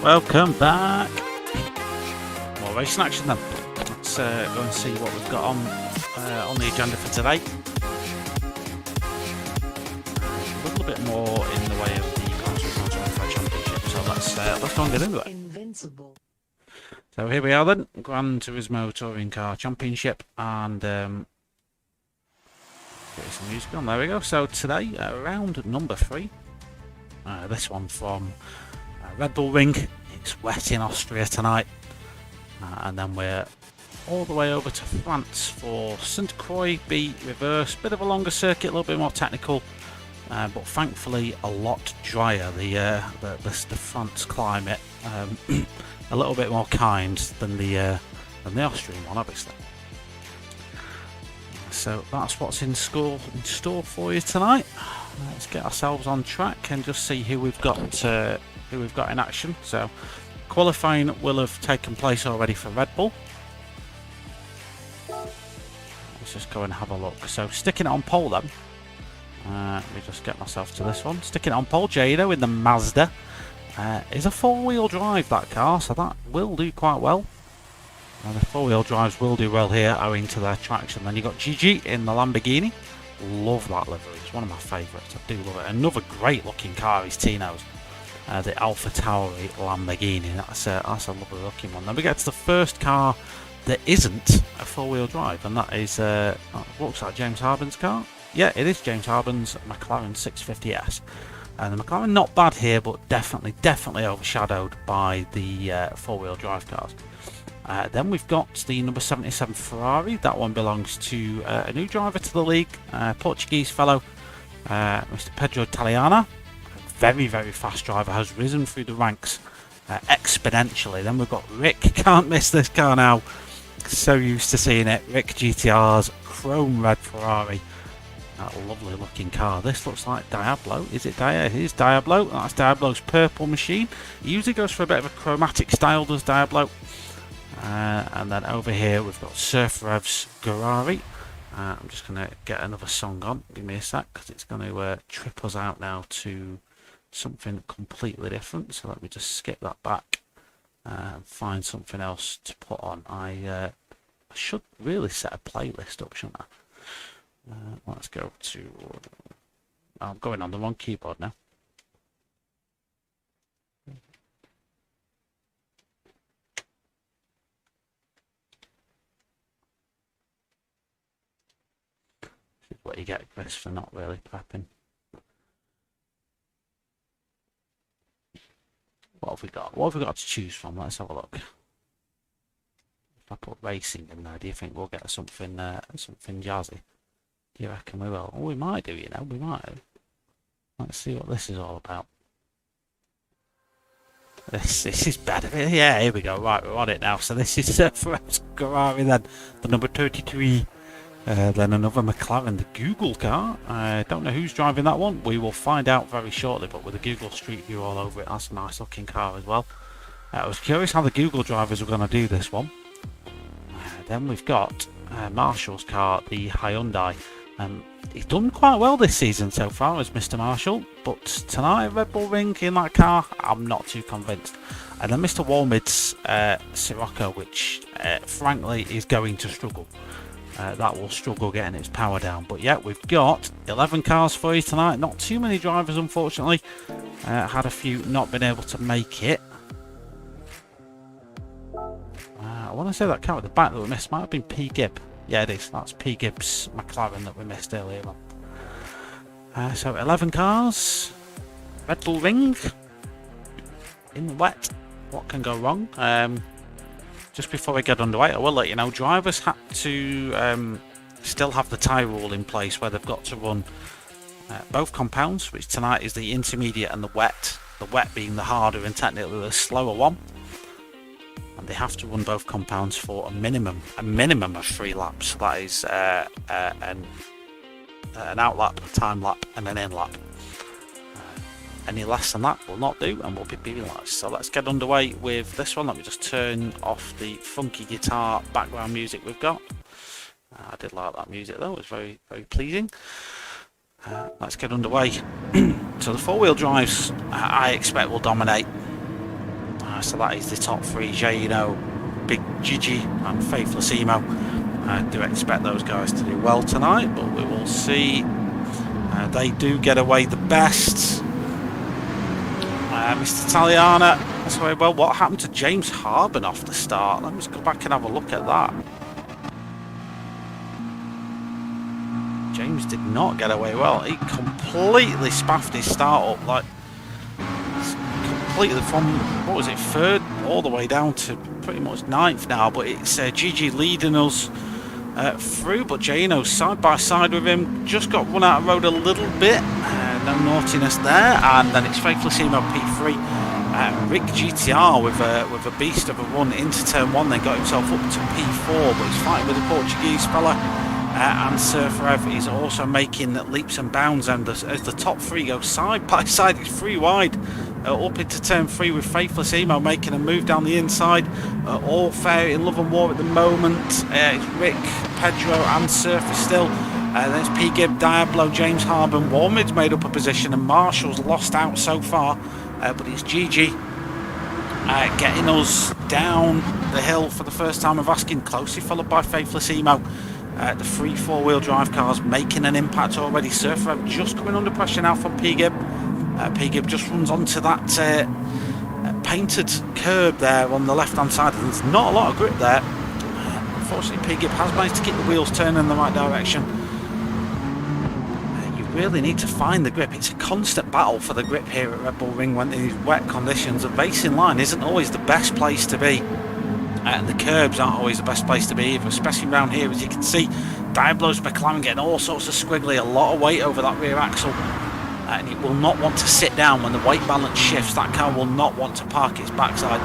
Welcome back. More racing action then. Let's go and see what we've got on the agenda for today. A little bit more in the way of the Grand Prix Championship, so let's go and get into it. Invincible. So here we are then, Gran Turismo Touring Car Championship, and get some music on. There we go. So today, round number 3. This one from Red Bull Ring. It's wet in Austria tonight, and then we're all the way over to France for St. Croix B reverse. Bit of a longer circuit, a little bit more technical, but thankfully a lot drier. The France climate a little bit more kind than the Austrian one, obviously. So that's what's in store for you tonight. Let's get ourselves on track and just see who we've got in action. So qualifying will have taken place already for Red Bull. Let's just go and have a look. So sticking it on pole then. Let me just get myself to this one. Sticking it on pole, Jado in the Mazda. Is a 4-wheel drive, that car, so that will do quite well. The 4-wheel drives will do well here owing to their traction. Then you've got Gigi in the Lamborghini. Love that livery, it's one of my favourites. I do love it. Another great looking car is Tino's, the Alpha Tauri Lamborghini. That's a lovely looking one. Then we get to the first car that isn't a 4-wheel drive, and that is looks like James Harden's car. Yeah, it is James Harden's Mclaren 650S. And the McLaren not bad here, but definitely overshadowed by the 4-wheel drive cars. Then we've got the number 77 Ferrari. That one belongs to a new driver to the league, Portuguese fellow, Mr. Pedro Taliana. A very fast driver, has risen through the ranks exponentially. Then we've got Rick, can't miss this car now, so used to seeing it. Rick GTR's chrome red Ferrari. That lovely looking car. This looks like Diablo. Is it It is Diablo. That's Diablo's purple machine. He usually goes for a bit of a chromatic style, does Diablo. And then over here we've got Surf Rev's Ferrari. I'm just going to get another song on. Give me a sec, because it's going to trip us out now to something completely different. So let me just skip that back and find something else to put on. I should really set a playlist up, shouldn't I? Let's go to... I'm going on the wrong keyboard now. This is what you get, Chris, for not really prepping. What have we got? What have we got to choose from? Let's have a look. If I put racing in there, do you think we'll get something jazzy? Do you reckon we will? Oh, we might do, you know, we might. Let's see what this is all about. This is better. Yeah, here we go. Right, we're on it now. So this is Ferrari then, the number 33. Then another McLaren, the Google car. I don't know who's driving that one. We will find out very shortly, but with the Google Street View all over it, that's a nice looking car as well. I was curious how the Google drivers were going to do this one. Then we've got Marshall's car, the Hyundai. He's done quite well this season so far as Mr. Marshall, but tonight at Red Bull Ring in that car, I'm not too convinced. And then Mr. Walmid's Sirocco, which frankly is going to struggle. That will struggle getting its power down. But yeah, we've got 11 cars for you tonight. Not too many drivers, unfortunately. Had a few not been able to make it. I want to say that car at the back that we missed might have been P. Gibb. Yeah, it is. That's P. Gibb's McLaren that we missed earlier on. So 11 cars. Red Bull Ring. In the wet. What can go wrong? Just before we get underway, I will let you know, drivers had to still have the tyre rule in place where they've got to run both compounds, which tonight is the intermediate and the wet. The wet being the harder and technically the slower one. And they have to run both compounds for a minimum of 3 laps. That is an out lap, a time lap, and an in lap. Any less than that will not do and will be penalised. So let's get underway with this one. Let me just turn off the funky guitar background music we've got. I did like that music though, it was very pleasing. Let's get underway. So the 4-wheel drives I expect will dominate. So that is the top three, Jano, Big Gigi and Faithless Emo. I do expect those guys to do well tonight, but we will see. They do get away the best. Mr. Taliana, sorry, well, what happened to James Harden off the start? Let me just go back and have a look at that. James did not get away well. He completely spaffed his start up, like completely from, what was it, third all the way down to pretty much ninth now. But it's Gigi leading us through, but Jano side by side with him, just got run out of road a little bit. No naughtiness there, and then it's Faithless Emo P3. Rick GTR with a beast of a run into turn 1, then got himself up to P4, but he's fighting with a Portuguese fella. And Surf Rev is also making leaps and bounds, and as the top three go side by side, it's 3 wide up into turn 3 with Faithless Emo making a move down the inside. All fair in love and war at the moment. It's Rick, Pedro and Surf still. There's P Gib, Diablo, James Harden. Warmid's made up a position, and Marshall's lost out so far, but it's Gigi getting us down the hill for the first time of asking, closely followed by Faithless Emo. The 3 4-wheel drive cars making an impact already. Surfer just coming under pressure now from P Gib. P Gib just runs onto that painted curb there on the left hand side, and there's not a lot of grip there. Unfortunately, P Gib has managed to keep the wheels turning in the right direction. You really need to find the grip. It's a constant battle for the grip here at Red Bull Ring when in these wet conditions. The racing line isn't always the best place to be. And the curbs aren't always the best place to be either, especially around here. As you can see, Diablo's McLaren getting all sorts of squiggly, a lot of weight over that rear axle, and it will not want to sit down when the weight balance shifts. That car will not want to park its backside.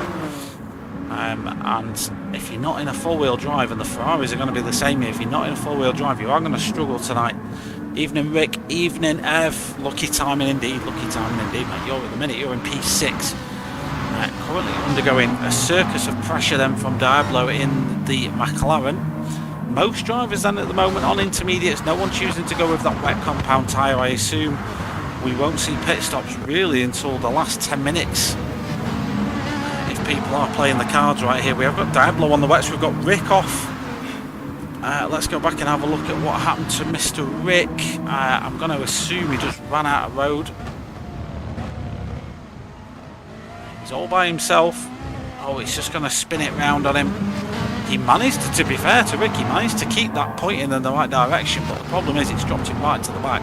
And if you're not in a 4-wheel drive, and the Ferraris are going to be the same here, if you're not in a 4-wheel drive, you are going to struggle tonight. Evening Rick, evening Ev, lucky timing indeed, mate. You're at the minute, you're in P6. Currently undergoing a circus of pressure then from Diablo in the McLaren. Most drivers then at the moment on intermediates, no one choosing to go with that wet compound tyre. I assume we won't see pit stops really until the last 10 minutes. If people are playing the cards right here, we have got Diablo on the wets, we've got Rick off. Let's go back and have a look at what happened to Mr. Rick. I'm going to assume he just ran out of road. He's all by himself. Oh, he's just going to spin it round on him. He managed to be fair to Rick, he managed to keep that pointing in the right direction, but the problem is it's dropped him right to the back.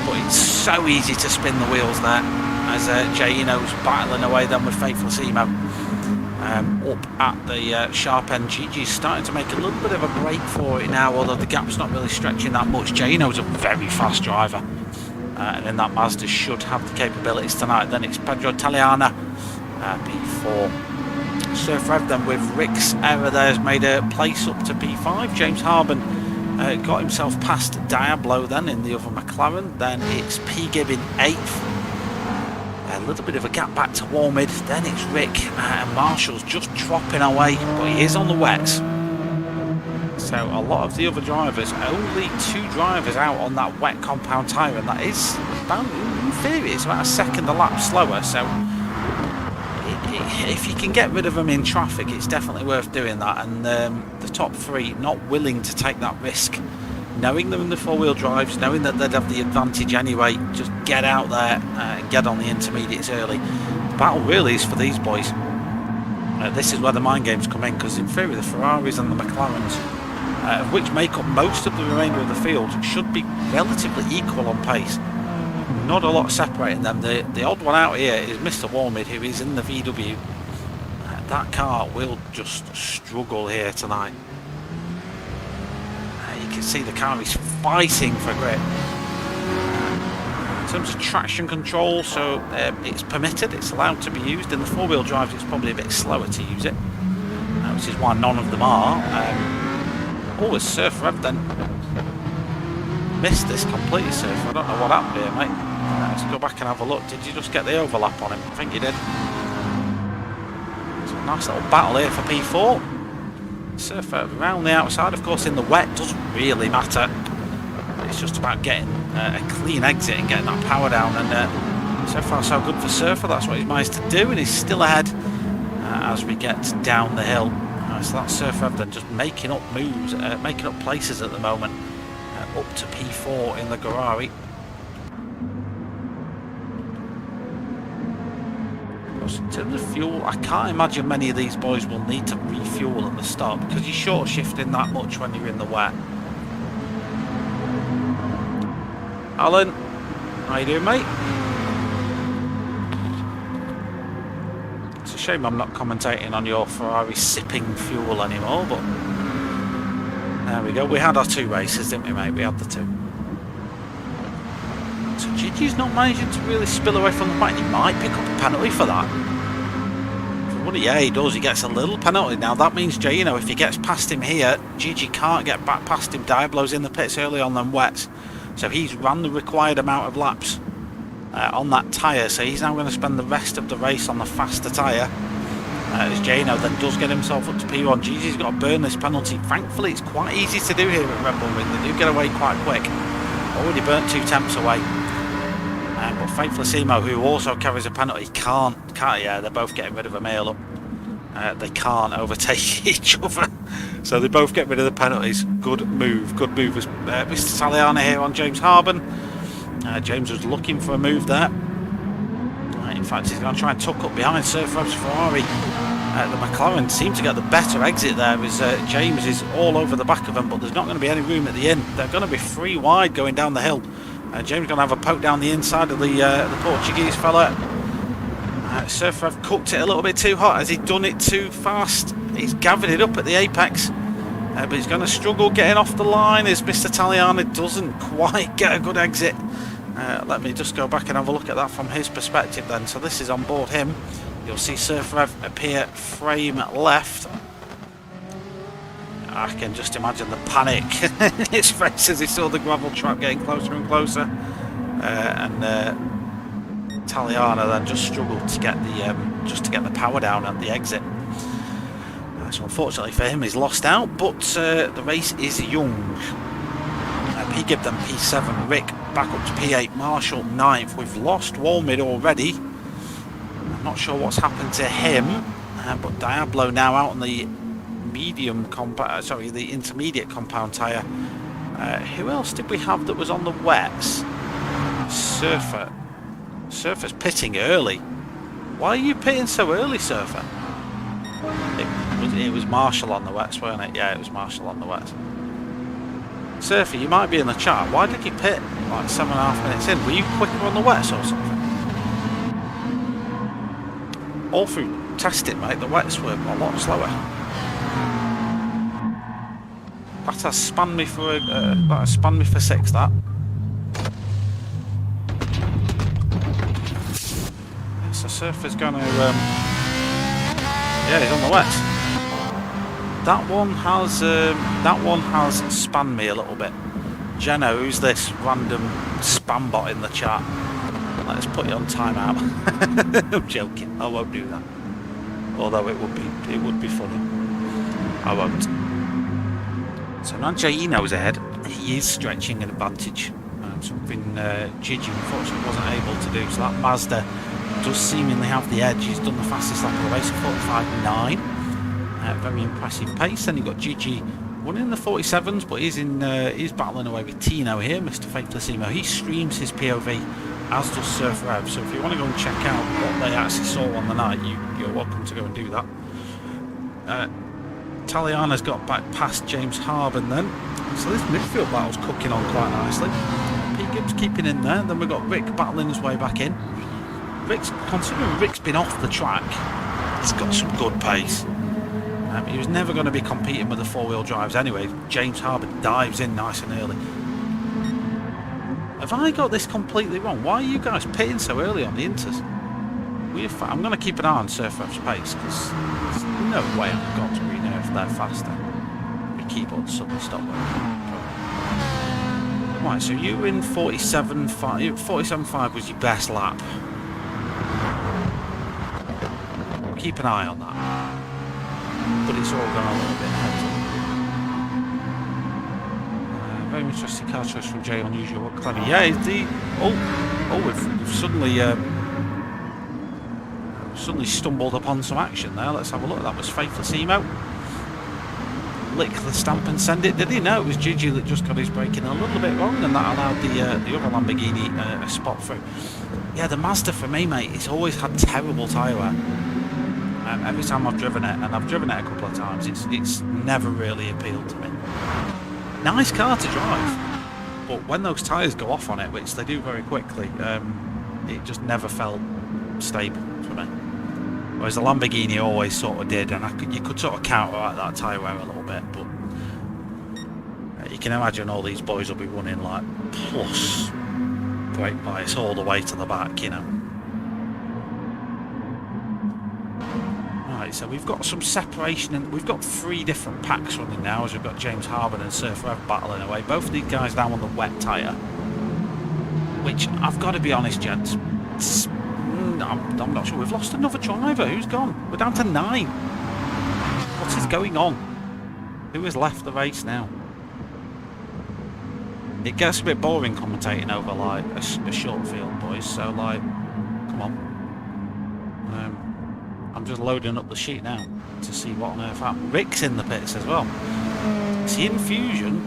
But it's so easy to spin the wheels there as Jano's battling away then with Faithless Emo. Up at the sharp end, Gigi's starting to make a little bit of a break for it now, although the gap's not really stretching that much. Jano's a very fast driver. And then that Mazda should have the capabilities tonight. Then it's Pedro Taliana, P4. Surf Rev then with Rick's error there has made a place up to P5. James Harden got himself past Diablo then in the other McLaren. Then it's P Gib in 8th. A little bit of a gap back to Warmid. Then it's Rick and Marshall's just dropping away, but he is on the wets. So a lot of the other drivers, only 2 drivers out on that wet compound tyre, and that is about, in theory, it's about a second a lap slower. So if you can get rid of them in traffic, it's definitely worth doing that. And the top 3 not willing to take that risk, knowing them in the 4-wheel drives, knowing that they'd have the advantage anyway, just get out there and get on the intermediates early. The battle really is for these boys. This is where the mind games come in, because in theory the Ferraris and the McLarens, which make up most of the remainder of the field, should be relatively equal on pace. Not a lot separating them. The odd one out here is Mr. Warmid, who is in the VW. That car will just struggle here tonight. You can see the car is fighting for grip. In terms of traction control, so it's permitted, it's allowed to be used. In the 4-wheel drives, it's probably a bit slower to use it, which is why none of them are. Oh, it's Surf Rev then. Missed this completely, Surf. I don't know what happened here, mate. Let's go back and have a look. Did you just get the overlap on him? I think you did. So a nice little battle here for P4. Surf around the outside. Of course, in the wet doesn't really matter. It's just about getting a clean exit and getting that power down. And So far so good for Surfer, that's what he's managed to do, and he's still ahead as we get down the hill. So that's Surfer then just making up moves, making up places at the moment, up to P4 in the Ferrari. In terms of fuel, I can't imagine many of these boys will need to refuel at the start because you're short shifting that much when you're in the wet. Alan, how you doing, mate? It's a shame I'm not commentating on your Ferrari sipping fuel anymore, but there we go. We had our 2 races, didn't we, mate? We had the 2. So Gigi's not managing to really spill away from the back. He might pick up a penalty for that. Yeah, he does. He gets a little penalty. Now that means, Jay, you know, if he gets past him here, Gigi can't get back past him. Diablo's in the pits early on them wets. So he's run the required amount of laps on that tyre. So he's now going to spend the rest of the race on the faster tyre. As Jano then does get himself up to P1. Gigi's got to burn this penalty. Thankfully, it's quite easy to do here at Red Bull Ring. They do get away quite quick. Already burnt 2 temps away. But Faithlessimo, who also carries a penalty, can't, yeah, they're both getting rid of a mail up. They can't overtake each other. So they both get rid of the penalties. Good move. Good move. Mr. Saliana here on James Harden. James was looking for a move there. In fact, he's going to try and tuck up behind Sir Fab's Ferrari. The McLaren seem to get the better exit there as James is all over the back of them, but there's not going to be any room at the end. They're going to be 3 wide going down the hill. James is going to have a poke down the inside of the Portuguese fella. Sir Fav cooked it a little bit too hot. Has he done it too fast? He's gathered it up at the apex. But he's going to struggle getting off the line as Mr. Taliana doesn't quite get a good exit. Let me just go back and have a look at that from his perspective then. So this is on board him. You'll see Sir Fav appear frame left. I can just imagine the panic in his face as he saw the gravel trap getting closer and closer. Taliana then just struggled to get the power down at the exit. So unfortunately for him, he's lost out. But the race is young. P give them P7. Rick back up to P8. Marshall 9th. We've lost Walmid already. I'm not sure what's happened to him. But Diablo now out on the the intermediate compound tyre. Who else did we have that was on the wets? Surfer. Surfer's pitting early. Why are you pitting so early, Surfer? It was Marshall on the wets, weren't it? Yeah, it was Marshall on the wets. Surfer, you might be in the chat. Why did you pit like 7.5 minutes in? Were you quicker on the wets or something? All through testing, mate, the wets were a lot slower. That has spun me for 6. That. So Surfer's going to. Yeah, he's on the wet. That one has spun me a little bit. Jenna, who's this random spam bot in the chat? Let's put you on timeout. I'm joking. I won't do that. Although it would be funny. I won't. So Nanjaino's ahead. He is stretching an advantage. Something Gigi unfortunately wasn't able to do. So that Mazda does seemingly have the edge. He's done the fastest lap of the race, 45.9. Very impressive pace. Then you've got Gigi running in the 47s, but he's battling away with Tino here, Mr. Faithlessimo. He streams his POV, as does Surf Rev. So if you want to go and check out what they actually saw on the night, you're welcome to go and do that. Taliana's got back past James Harden then. So this midfield battle's cooking on quite nicely. Pete Gibbs keeping in there. Then we've got Rick battling his way back in. Considering Rick's been off the track, he's got some good pace. He was never going to be competing with the 4-wheel drives anyway. James Harden dives in nice and early. Have I got this completely wrong? Why are you guys pitting so early on the Inters? I'm going to keep an eye on Surfref's pace because there's no way I've got to renew if they're faster. The keyboard suddenly stopped working. Right, so you in 47.5. 47.5 was your best lap. Keep an eye on that. But it's all gone a little bit ahead. very interesting car choice from Jay. Unusual, what clever. Yeah, it's the we've suddenly stumbled upon some action there. Let's have a look. That was Faithless Emo. Lick the stamp and send it. Did he? No, it was Gigi that just got his braking a little bit wrong, and that allowed the other Lamborghini a spot through. Yeah, the Mazda for me, mate, it's always had terrible tyre wear. Every time I've driven it, and I've driven it a couple of times, it's never really appealed to me. Nice car to drive, but when those tyres go off on it, which they do very quickly, it just never felt stable for me. Whereas the Lamborghini always sort of did, and you could sort of counteract that tyre wear a little bit, but you can imagine all these boys will be running like plus brake bias all the way to the back, you know. Right, so we've got some separation, and we've got 3 different packs running now, as we've got James Harden and Surfer Ev battling away. Both of these guys down on the wet tyre, which I've got to be honest, gents, I'm not sure. We've lost another driver. Who's gone? We're down to 9. What is going on? Who has left the race now? It gets a bit boring commentating over like a short field, boys. So like, come on. I'm just loading up the sheet now to see what on earth happened. Rick's in the pits as well. See, in Fusion,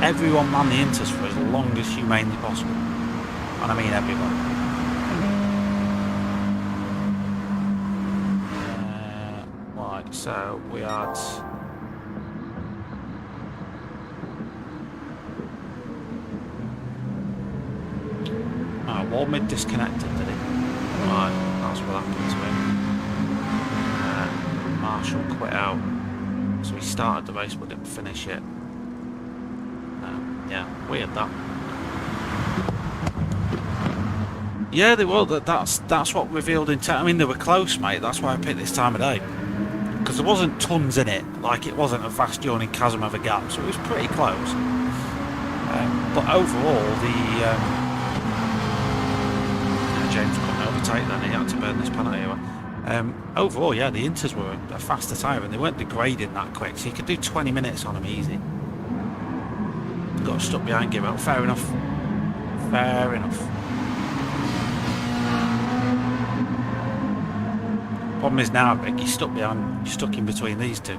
everyone man the inters for as long as humanely possible, and I mean everyone. So we had Walmid disconnected, did he? Right, that's what happened to him. Marshall quit out, so he started the race but didn't finish it. Yeah, weird that. Yeah, they were. That's what revealed in time. I mean, they were close, mate. That's why I picked this time of day. Because there wasn't tons in it, like it wasn't a vast yawning chasm of a gap, so it was pretty close. But overall, James couldn't overtake then, he had to burn this penalty away. Overall, yeah, the Inters were a faster tyre and they weren't degrading that quick, so you could do 20 minutes on them easy. Got stuck behind Gibbo, fair enough. Fair enough. Problem is now, Rick, you're stuck in between these two.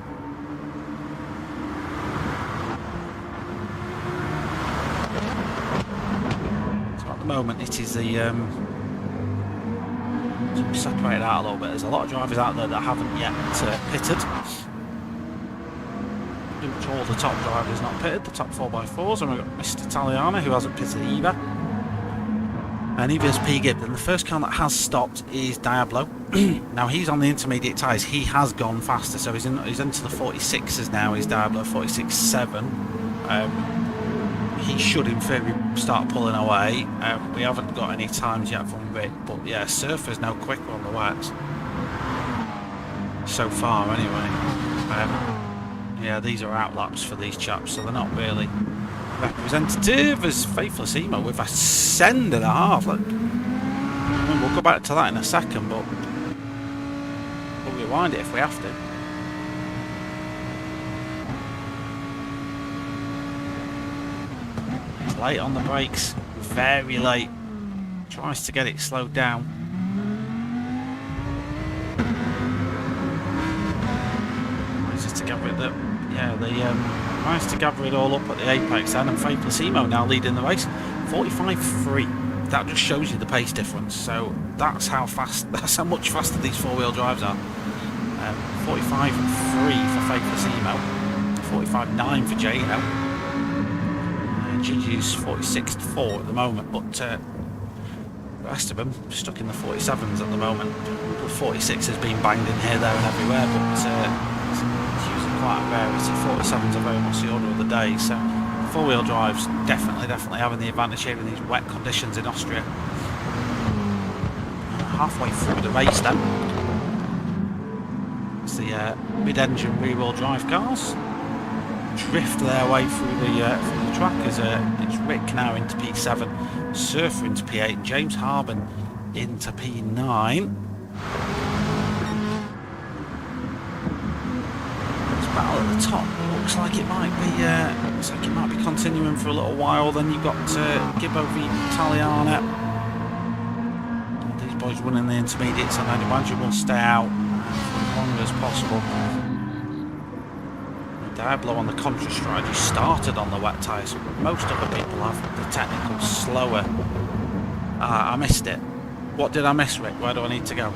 So at the moment, it is the separated out a little bit. There's a lot of drivers out there that haven't yet pitted. Pretty much all the top drivers not pitted, the top 4x4s, and we've got Mr. Taliana who hasn't pitted either. And EVS P Gibbs, and the first car that has stopped is Diablo. Now he's on the intermediate tyres, he has gone faster, so he's into the 46s now, he's Diablo 46.7. He should in theory start pulling away. We haven't got any times yet from Rick, but yeah, Surfer's no quicker on the wets. So far anyway. Yeah, these are outlaps for these chaps, so they're not really representative as Faithless Emo with a send and a half. Look, I mean, we'll go back to that in a second, but we'll rewind it if we have to. Late on the brakes, very late. Tries to get it slowed down. Manages to gather it. Managed to gather it all up at the apex then, and Faithless Emo now leading the race, 45.3. That just shows you the pace difference. So that's how fast. That's how much faster these four-wheel drives are. 45.3 for Faithless Emo, 45.9 for Jano. GG's 46.4 at the moment, but the rest of them stuck in the 47s at the moment. The 46 has been banged in here, there and everywhere, but it's using quite a rarity. 47s are very much the order of the day, so four-wheel drives definitely having the advantage here in these wet conditions in Austria. Halfway through the race then, it's the mid-engine rear-wheel drive cars drift their way through the track as it's Rick now into P7, Surfer into P8, and James Harden into P9. Let's battle at the the top. Looks like it might be continuing for a little while. Then you've got Gibbo v Italiana. These boys running the intermediates, and I'd imagine will stay out for as long as possible. Diablo on the contrary stride, you started on the wet tyres. Most other people have the technical slower. I missed it. What did I miss, Rick? Where do I need to go?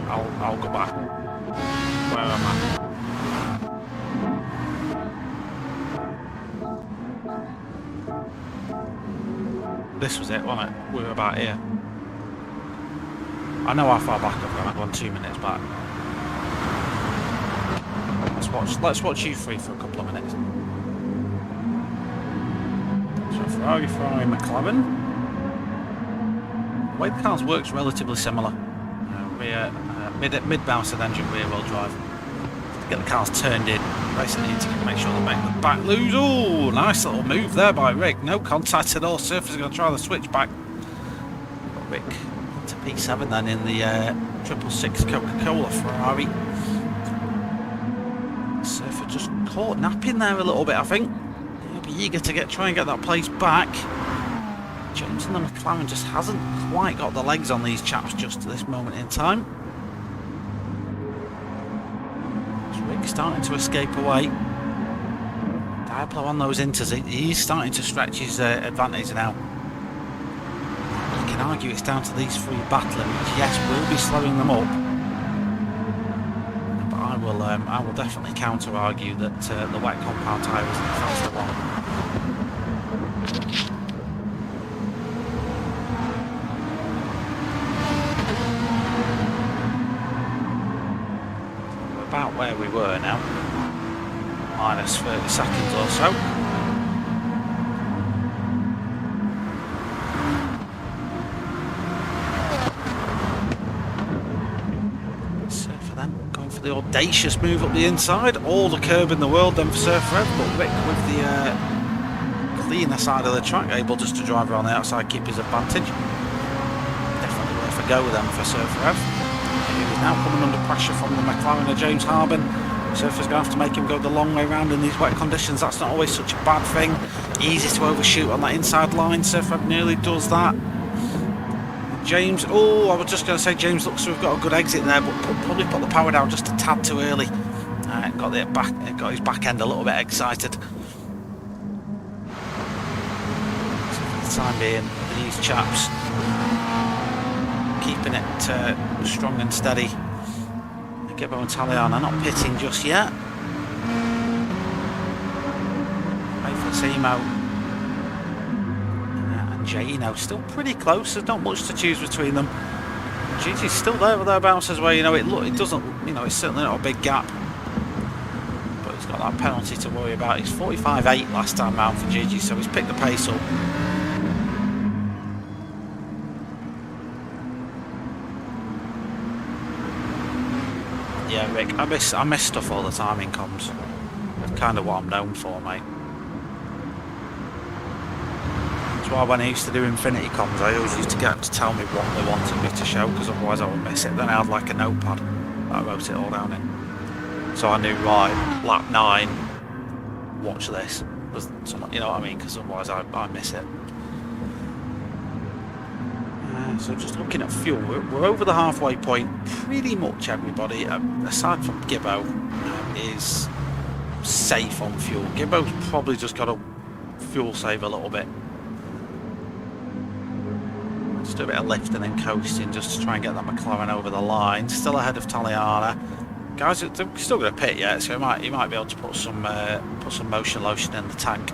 I'll go back. Where am I? This was it, wasn't it? We were about here. I know how far back I've gone. I've gone 2 minutes back. Let's watch you three for a couple of minutes. So Ferrari Mclaren. The way the cars works relatively similar. Rear mid-mounted engine, rear-wheel drive. To get the cars turned in, basically need to make sure they make the back loose. Oh, nice little move there by Rick. No contact at all. Surfer's going to try the switch back. Got Rick into P7 then in the 666 Coca-Cola Ferrari. Surfer just caught napping there a little bit, I think. He'll be eager to try and get that place back. James and the McLaren just hasn't quite got the legs on these chaps just at this moment in time. So Rick's starting to escape away. Diablo on those inters, he's starting to stretch his advantage now. You can argue it's down to these three battling, which yes, will be slowing them up. I will definitely counter-argue that the wet compound tyre is the faster one. We're about where we were now, minus 30 seconds or so. The audacious move up the inside, all the curb in the world then for Surfer Ev, but Rick with the cleaner side of the track, able just to drive around the outside, keep his advantage. Definitely worth a go with them for Surfer Ev. He's now coming under pressure from the McLaren of James Harden. Surfer's going to have to make him go the long way around in these wet conditions. That's not always such a bad thing. Easy to overshoot on that inside line. Surfer Ev nearly does that. James, I was just going to say James looks to have got a good exit there, but probably put the power down just a tad too early. Got his back end a little bit excited. So for the time being, these chaps keeping it strong and steady. Gibbo and Taliana not pitting just yet. Wait for Simo. Jano still pretty close. There's not much to choose between them. GT's still there or thereabouts as well. It doesn't. It's certainly not a big gap, but he's got that penalty to worry about. He's 45.8 last time round for GT, so he's picked the pace up. Yeah, Rick, I miss stuff all the time in comms. It's kind of what I'm known for, mate. That's why when I used to do Infinity comms, I always used to get them to tell me what they wanted me to show, because otherwise I would miss it. Then I had like a notepad that I wrote it all down in. So I knew, right, lap 9, watch this. You know what I mean? Because otherwise I miss it. So just looking at fuel, we're over the halfway point. Pretty much everybody, aside from Gibbo, is safe on fuel. Gibbo's probably just got to fuel save a little bit. Just do a bit of lifting and coasting just to try and get that McLaren over the line. Still ahead of Taliana. Guys, they're still going to pit yet, so he might be able to put some motion lotion in the tank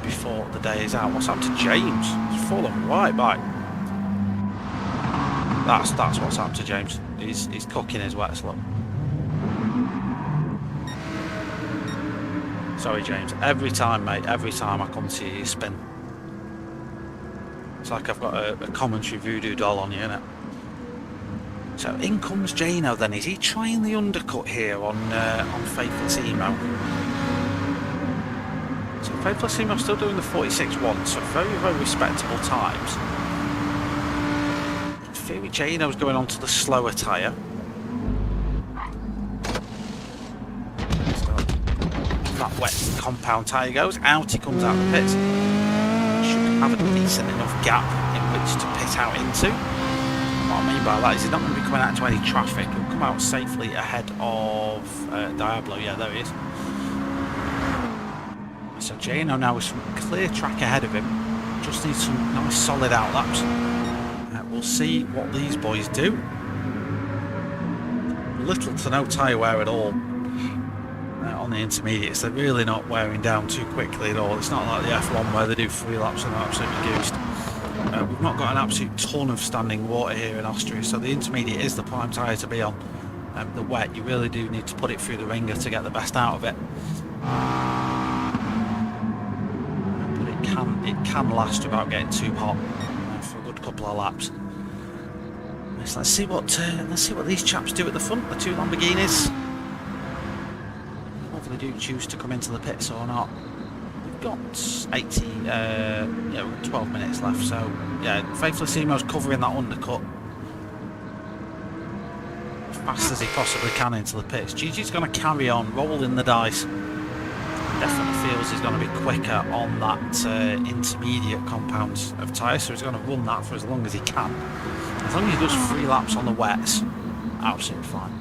before the day is out. What's happened to James? He's fallen right back. That's what's happened to James. He's cooking his wet slip. Sorry, James. Every time, mate. Every time I come to you, you spin. It's like I've got a commentary voodoo doll on you, innit? So in comes Jano then. Is he trying the undercut here on Faithful Simo? So Faithful Simo still doing the 46.1, so very, very respectable times. In theory, Jano's going on to the slower tyre. wet compound tyre goes. Out he comes out of the pits. Should have a decent enough gap in which to pit out into. What I mean by that is he's not going to be coming out into any traffic. He'll come out safely ahead of Diablo. Yeah, there he is. So Jano now is some clear track ahead of him. Just needs some nice solid out laps. We'll see what these boys do. Little to no tyre wear at all on the intermediates. They're really not wearing down too quickly at all. It's not like the F1 where they do 3 laps and they're absolutely goosed. We've not got an absolute ton of standing water here in Austria, so the intermediate is the prime tyre to be on. The wet, you really do need to put it through the ringer to get the best out of it. But it can last without getting too hot for a good couple of laps. So let's see what these chaps do at the front. The 2 Lamborghinis. Whether they do choose to come into the pits or not. We've got 12 minutes left. So yeah, Faithlessimo's covering that undercut as fast as he possibly can into the pits. Gigi's going to carry on rolling the dice. Definitely feels he's going to be quicker on that intermediate compound of tyre, so he's going to run that for as long as he can. As long as he does 3 laps on the wets, absolutely fine.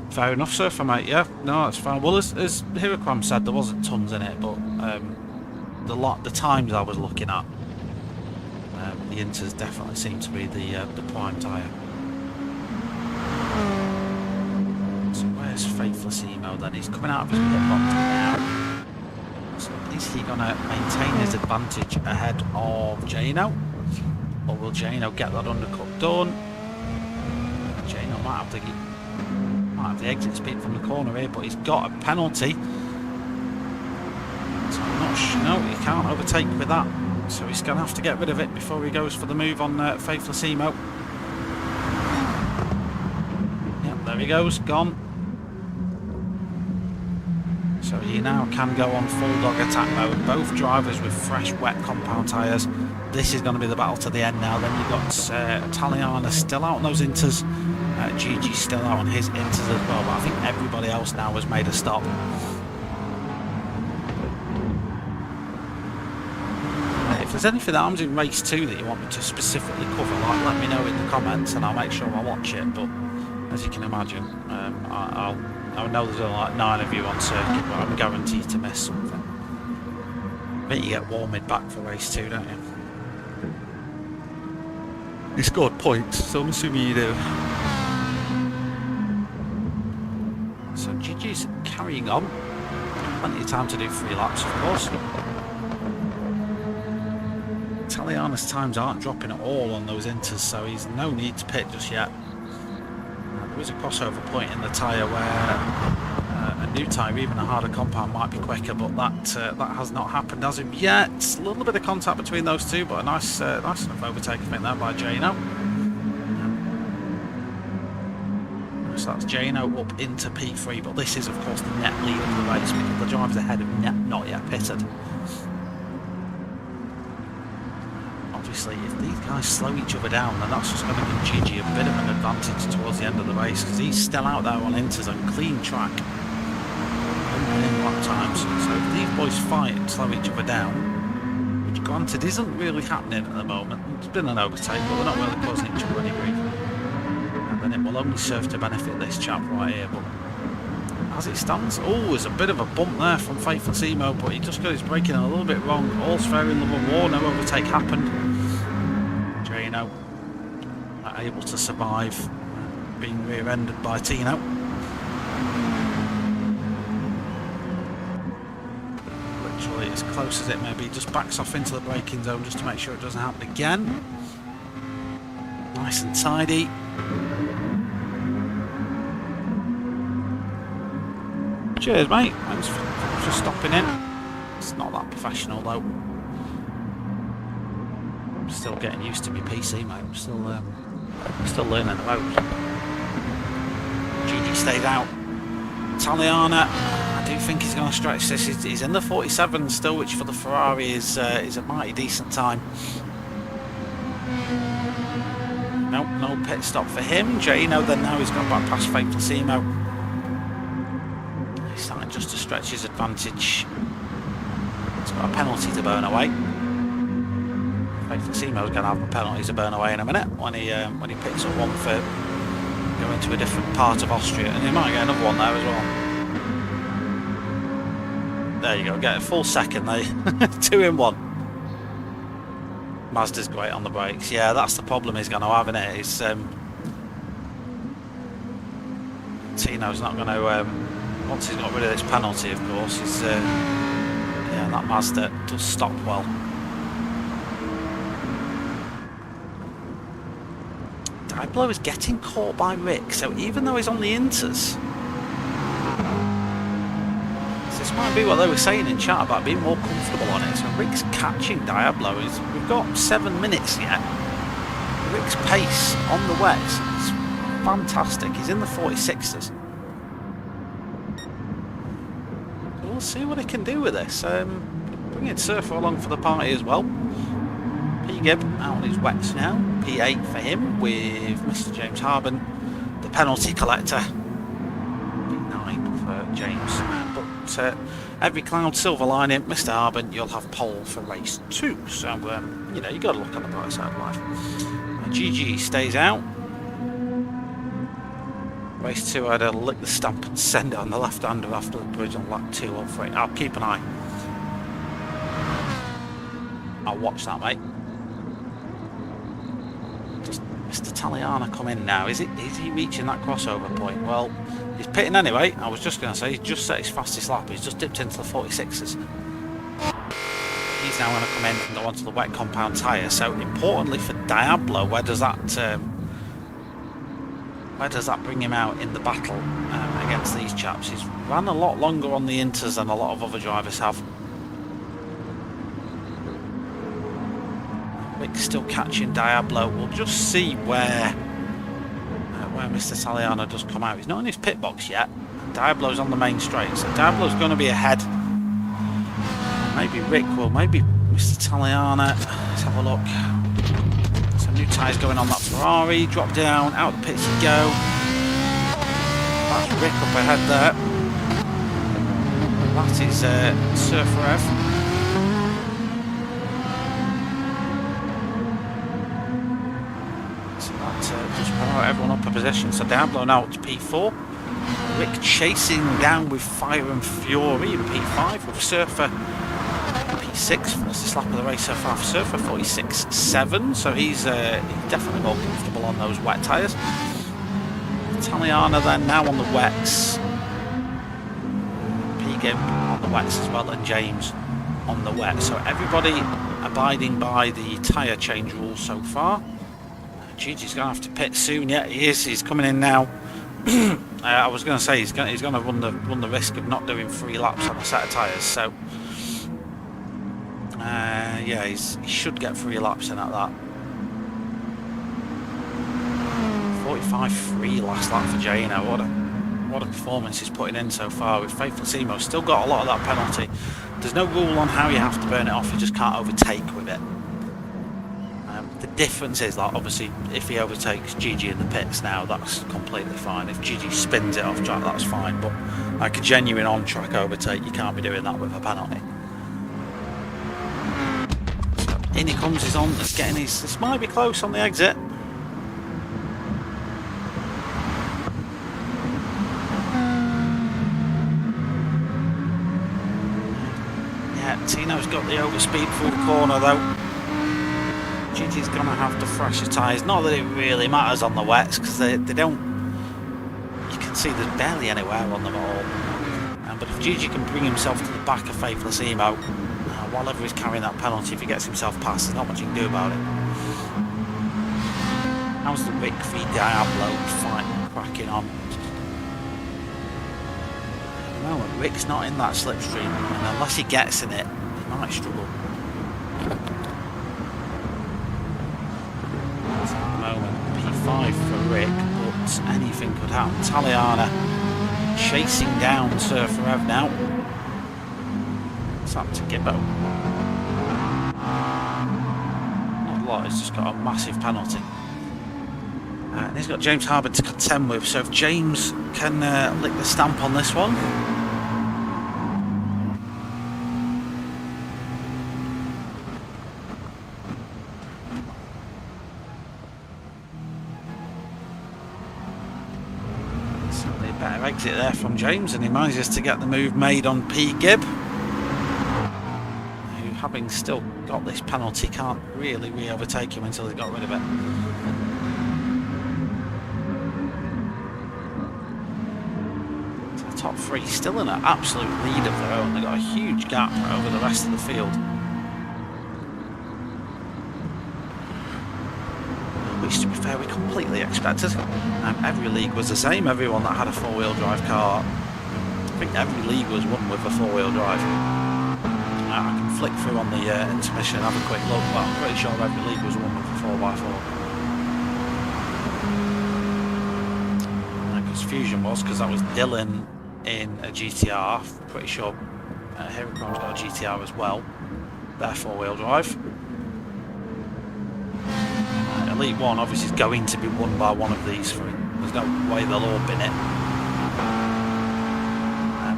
Fair enough, surfer mate. Yeah, no, that's fine. Well, as Hiraquam said, there wasn't tons in it, but the times I was looking at, the Inters definitely seem to be the prime tyre. So where's Faithlessimo then? He's coming out of his pit box now. So is he going to maintain his advantage ahead of Jano? Or will Jano get that undercut done? Jano might have the exit speed from the corner here, but he's got a penalty. So I'm not sure. No, he can't overtake with that. So he's going to have to get rid of it before he goes for the move on Faithlessimo. Yep, there he goes, gone. So he now can go on full dog attack mode. Both drivers with fresh, wet compound tyres. This is going to be the battle to the end now. Then you've got Taliana still out on those inters. Gigi's still out on his inters as well. But I think everybody else now has made a stop. If there's anything that happens in race 2 that you want me to specifically cover, like, let me know in the comments and I'll make sure I watch it. But as you can imagine, I know there's only like 9 of you on circuit, but I'm guaranteed to miss something. I bet you get warmed back for race 2, don't you? You scored points, so I'm assuming you do. So Gigi's carrying on. Plenty of time to do 3 laps, of course. Taliana's times aren't dropping at all on those inters, so he's no need to pit just yet. There is a crossover point in the tyre where a new tyre, even a harder compound, might be quicker, but that has not happened as of yet. A little bit of contact between those two, but a nice enough overtake, I think, there by Jano. So that's Jano up into P3, but this is, of course, the net lead of the race because the drivers ahead have not yet pitted. Obviously, if these guys slow each other down, then that's just going to give Gigi a bit of an advantage towards the end of the race because he's still out there on inters on clean track in lap times. So if these boys fight and slow each other down, which granted isn't really happening at the moment, it's been an overtake, but we're not really causing each other any grief, and then it will only serve to benefit this chap right here. But as it stands, oh, there's a bit of a bump there from Faithlessimo, but he just got his braking a little bit wrong. All's fair in love and war, no overtake happened. Jano able to survive being rear-ended by Tino. Literally as close as it may be, just backs off into the braking zone just to make sure it doesn't happen again. Nice and tidy. Cheers, mate. Thanks for stopping in. It's not that professional though. I'm still getting used to my PC, mate. I'm still learning the ropes. Gigi stayed out. Taliana, I do think he's going to stretch this. He's in the 47 still, which for the Ferrari is a mighty decent time. Nope, no pit stop for him. Jano then now he's got back past Faithful Simo. He's starting just to stretch his advantage. He's got a penalty to burn away. Faithful Simo's going to have a penalty to burn away in a minute when he picks up one for going to a different part of Austria, and he might get another one there as well. There you go, get a full second there. 2 in 1. Mazda's great on the brakes. Yeah, that's the problem he's going to have, isn't it? He's, Tino's not going to, once he's got rid of this penalty, of course, he's, yeah, that Mazda does stop well. Diablo is getting caught by Rick, so even though he's on the inters, this might be what they were saying in chat about being more comfortable on it. So Rick's catching Diablo. We've got 7 minutes yet. Rick's pace on the wets is fantastic. He's in the 46ers. So we'll see what he can do with this. Bringing Surfer along for the party as well. P-Gib out on his wets now. P8 for him with Mr. James Harden, the penalty collector. P9 for James. But every cloud silver lining, Mr. Harden, you'll have pole for race 2. So, you know, you've got to look on the bright side of life. GG stays out. Race 2, I had to lick the stamp and send it on the left-hander after the bridge on lap 2 or 3. I'll keep an eye. I'll watch that, mate. Does Mr. Taliana come in now? Is he reaching that crossover point? Well, he's pitting anyway. I was just going to say, he's just set his fastest lap. He's just dipped into the 46ers. He's now going to come in and go onto the wet compound tyre. So importantly for Diablo, where does that bring him out in the battle against these chaps? He's ran a lot longer on the inters than a lot of other drivers have. Rick's still catching Diablo. We'll just see where Mr. Taliana does come out. He's not in his pit box yet. Diablo's on the main straight, so Diablo's going to be ahead. Maybe Rick will, maybe Mr. Taliana. Let's have a look. Some new tyres going on that Ferrari. Drop down, out the pits you go. That's Rick up ahead there. That is Surfer Rev. Just promote everyone up a position. So Diablo now to P4. Rick chasing down with Fire and Fury in P5 with Surfer P6. Fastest lap of the race so far for Surfer, 46.7. So he's definitely more comfortable on those wet tyres. Taliana then now on the wets. P-Gib on the wets as well, and James on the wet. So everybody abiding by the tyre change rules so far. Gigi's going to have to pit soon. Yeah, he is. He's coming in now. I was going to say he's going to run the risk of not doing 3 laps on a set of tyres. So yeah, he should get 3 laps in at that. 45.3 last lap for Jano. What a performance he's putting in so far with Faithful Simo. Still got a lot of that penalty. There's no rule on how you have to burn it off. You just can't overtake with it. The difference is that obviously if he overtakes Gigi in the pits now, that's completely fine. If Gigi spins it off track, that's fine. But like a genuine on-track overtake, you can't be doing that with a penalty. So in he comes, he's on. He's getting his. This might be close on the exit. Yeah, Tino's got the overspeed through the corner though. Gigi's going to have to thrash the tyres. Not that it really matters on the wets, because they don't... You can see there's barely anywhere on them at all. But if Gigi can bring himself to the back of Faithful Simo, while he's carrying that penalty, if he gets himself past, there's not much he can do about it. How's the Rick v Diablo fight cracking on? At the moment, Rick's not in that slipstream, and unless he gets in it, he might struggle. P5 for Rick, but anything could happen. Taliana chasing down Surfer Rev now. It's up to Gibbo. Not a lot, he's just got a massive penalty. And he's got James Harden to contend with, so if James can lick the stamp on this one. Certainly a better exit there from James, and he manages to get the move made on P. Gibb, who, having still got this penalty, can't really re-overtake him until he got rid of it. Top three still in an absolute lead of their own. They've got a huge gap over the rest of the field, which, to be fair, we completely expected. Every league was the same. Everyone that had a four-wheel drive car, I think every league was won with a four-wheel drive. I can flick through on the intermission and have a quick look, but I'm pretty sure every league was won with a 4x4. Because Fusion was, because that was Dylan in a GTR. Pretty sure Heracon's got a GTR as well. They're four-wheel drive. Elite 1 obviously is going to be won by one of these three. There's no way they'll all bin it.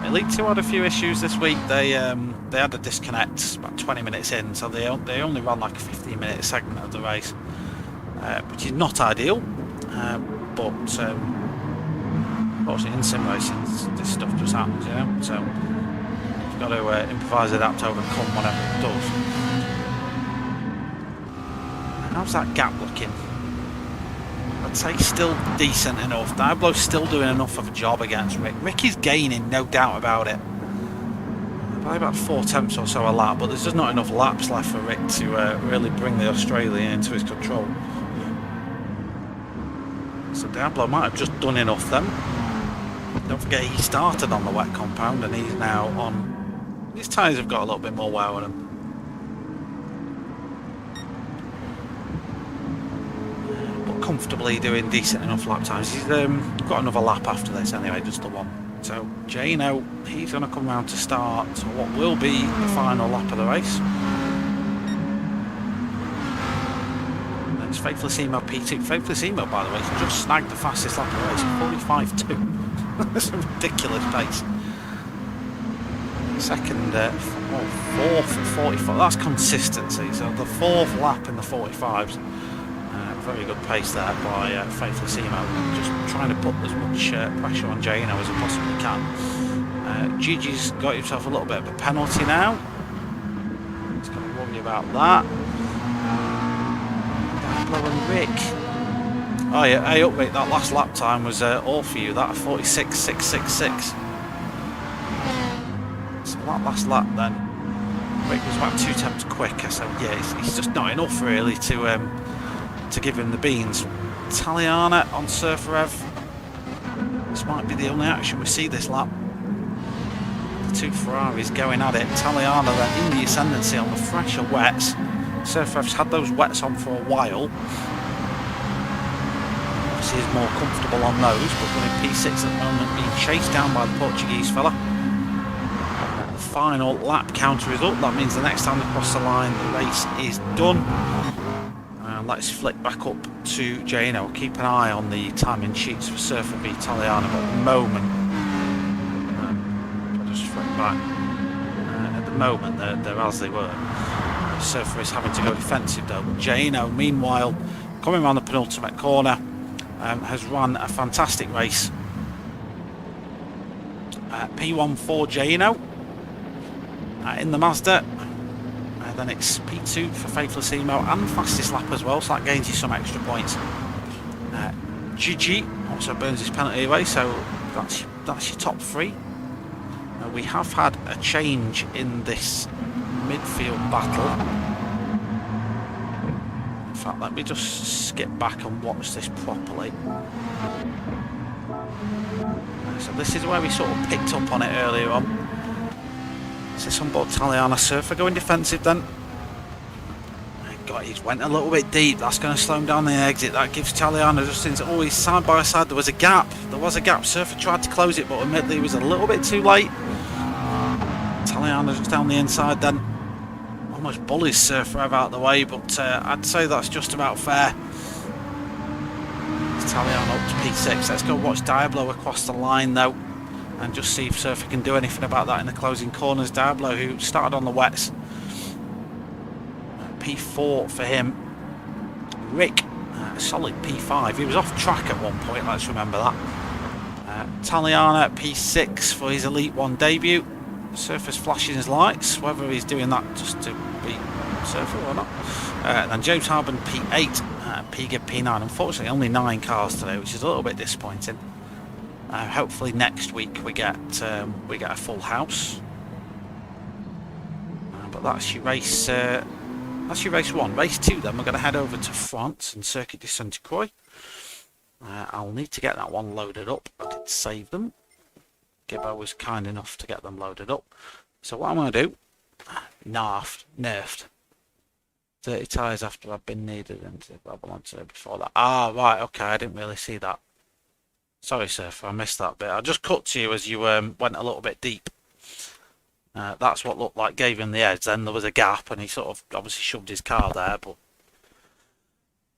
Elite 2 had a few issues this week. They had a disconnect about 20 minutes in, so they only ran like a 15-minute segment of the race, which is not ideal. But unfortunately, in sim racing, this stuff just happens, you know. So you've got to improvise, adapt, overcome whatever it does. How's that gap looking? I'd say still decent enough. Diablo's still doing enough of a job against Rick. Rick is gaining, no doubt about it. By about 4 tenths or so a lap, but there's just not enough laps left for Rick to really bring the Australian into his control. So Diablo might have just done enough then. Don't forget he started on the wet compound and he's now on... His tyres have got a little bit more wear on them. But comfortably doing decent enough lap times. He's got another lap after this anyway, just the one. So Jano, he's going to come round to start what will be the final lap of the race. It's Faithlessimo P2. Faithlessimo, by the way, has just snagged the fastest lap of the race, 45.2. That's a ridiculous pace. Second, fourth at 44. That's consistency. So the fourth lap in the 45s. Very good pace there by Faithlessimo. Just trying to put as much pressure on Jano as he possibly can. Gigi's got himself a little bit of a penalty now. He's got to worry about that. And Rick. Oh yeah, hey up Rick, that last lap time was all for you, that 46.666. So that last lap then, Rick was about 2 tenths quicker, so yeah, it's just not enough really to give him the beans. Taliana on Surfer Rev. This might be the only action we see this lap. The two Ferraris going at it. Taliana then in the ascendancy on the fresher wets. Surfer Rev's had those wets on for a while. Obviously is more comfortable on those, but running P6 at the moment, being chased down by the Portuguese fella. The final lap counter is up. That means the next time they cross the line, the race is done. Let's flick back up to Jano. Keep an eye on the timing sheets for Surfer v Taliana, but at the moment, I'll just flick back. At the moment, they're as they were. Surfer is having to go defensive though. Jano, meanwhile, coming around the penultimate corner, has run a fantastic race. P1 for Jano in the Mazda. Then it's P2 for Faithlessimo and fastest lap as well, so that gains you some extra points. GG also burns his penalty away, so that's your top three. We have had a change in this midfield battle. In fact, let me just skip back and watch this properly. So this is where we sort of picked up on it earlier on. Is this on board Taliana? Surfer going defensive then. God, he's went a little bit deep. That's going to slow him down the exit. That gives Taliana just into... Oh, he's side by side. There was a gap. Surfer tried to close it, but admittedly he was a little bit too late. Taliana just down the inside then. Almost bullies Surfer out of the way, but I'd say that's just about fair. Italiano up to P6. Let's go watch Diablo across the line though, and just see if Surfer can do anything about that in the closing corners. Diablo, who started on the wets, P4 for him. Rick, solid P5. He was off track at one point, let's remember that. Italiano P6 for his Elite 1 debut. Surfer's flashing his lights, whether he's doing that just to beat Surfer or not. And then James Harden P8, Piga P9. Unfortunately, only 9 cars today, which is a little bit disappointing. Hopefully next week we get a full house. But that's your race. That's your race 1. Race 2, then we're going to head over to France and Circuit de Sainte-Croix. I'll need to get that one loaded up. I did save them. Gibbo was kind enough to get them loaded up. So what I'm going to do, nerfed 30 tyres after I've been needed into Babylon today before that. Ah, right, okay, I didn't really see that. Sorry, Surfer, I missed that bit. I just cut to you as you went a little bit deep. That's what looked like gave him the edge. Then there was a gap and he sort of obviously shoved his car there, but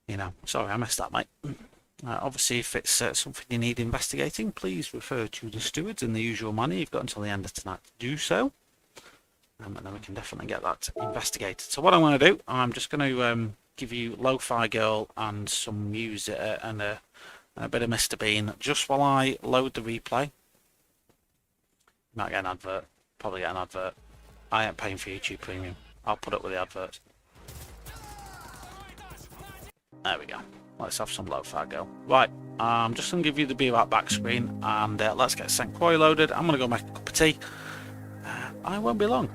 you know, sorry, I missed that, mate. Obviously, if it's something you need investigating, please refer to the stewards in the usual manner. You've got until the end of tonight to do so. And then we can definitely get that investigated. So what I'm going to do, I'm just going to give you Lo-Fi Girl and some music and a bit of Mr. Bean just while I load the replay. You might get an advert. Probably get an advert. I ain't paying for YouTube Premium. I'll put up with the adverts. There we go. Let's have some Lo-Fi Girl. Right, I'm just going to give you the Be Right Back screen and let's get St. Croix loaded. I'm going to go make a cup of tea. I won't be long.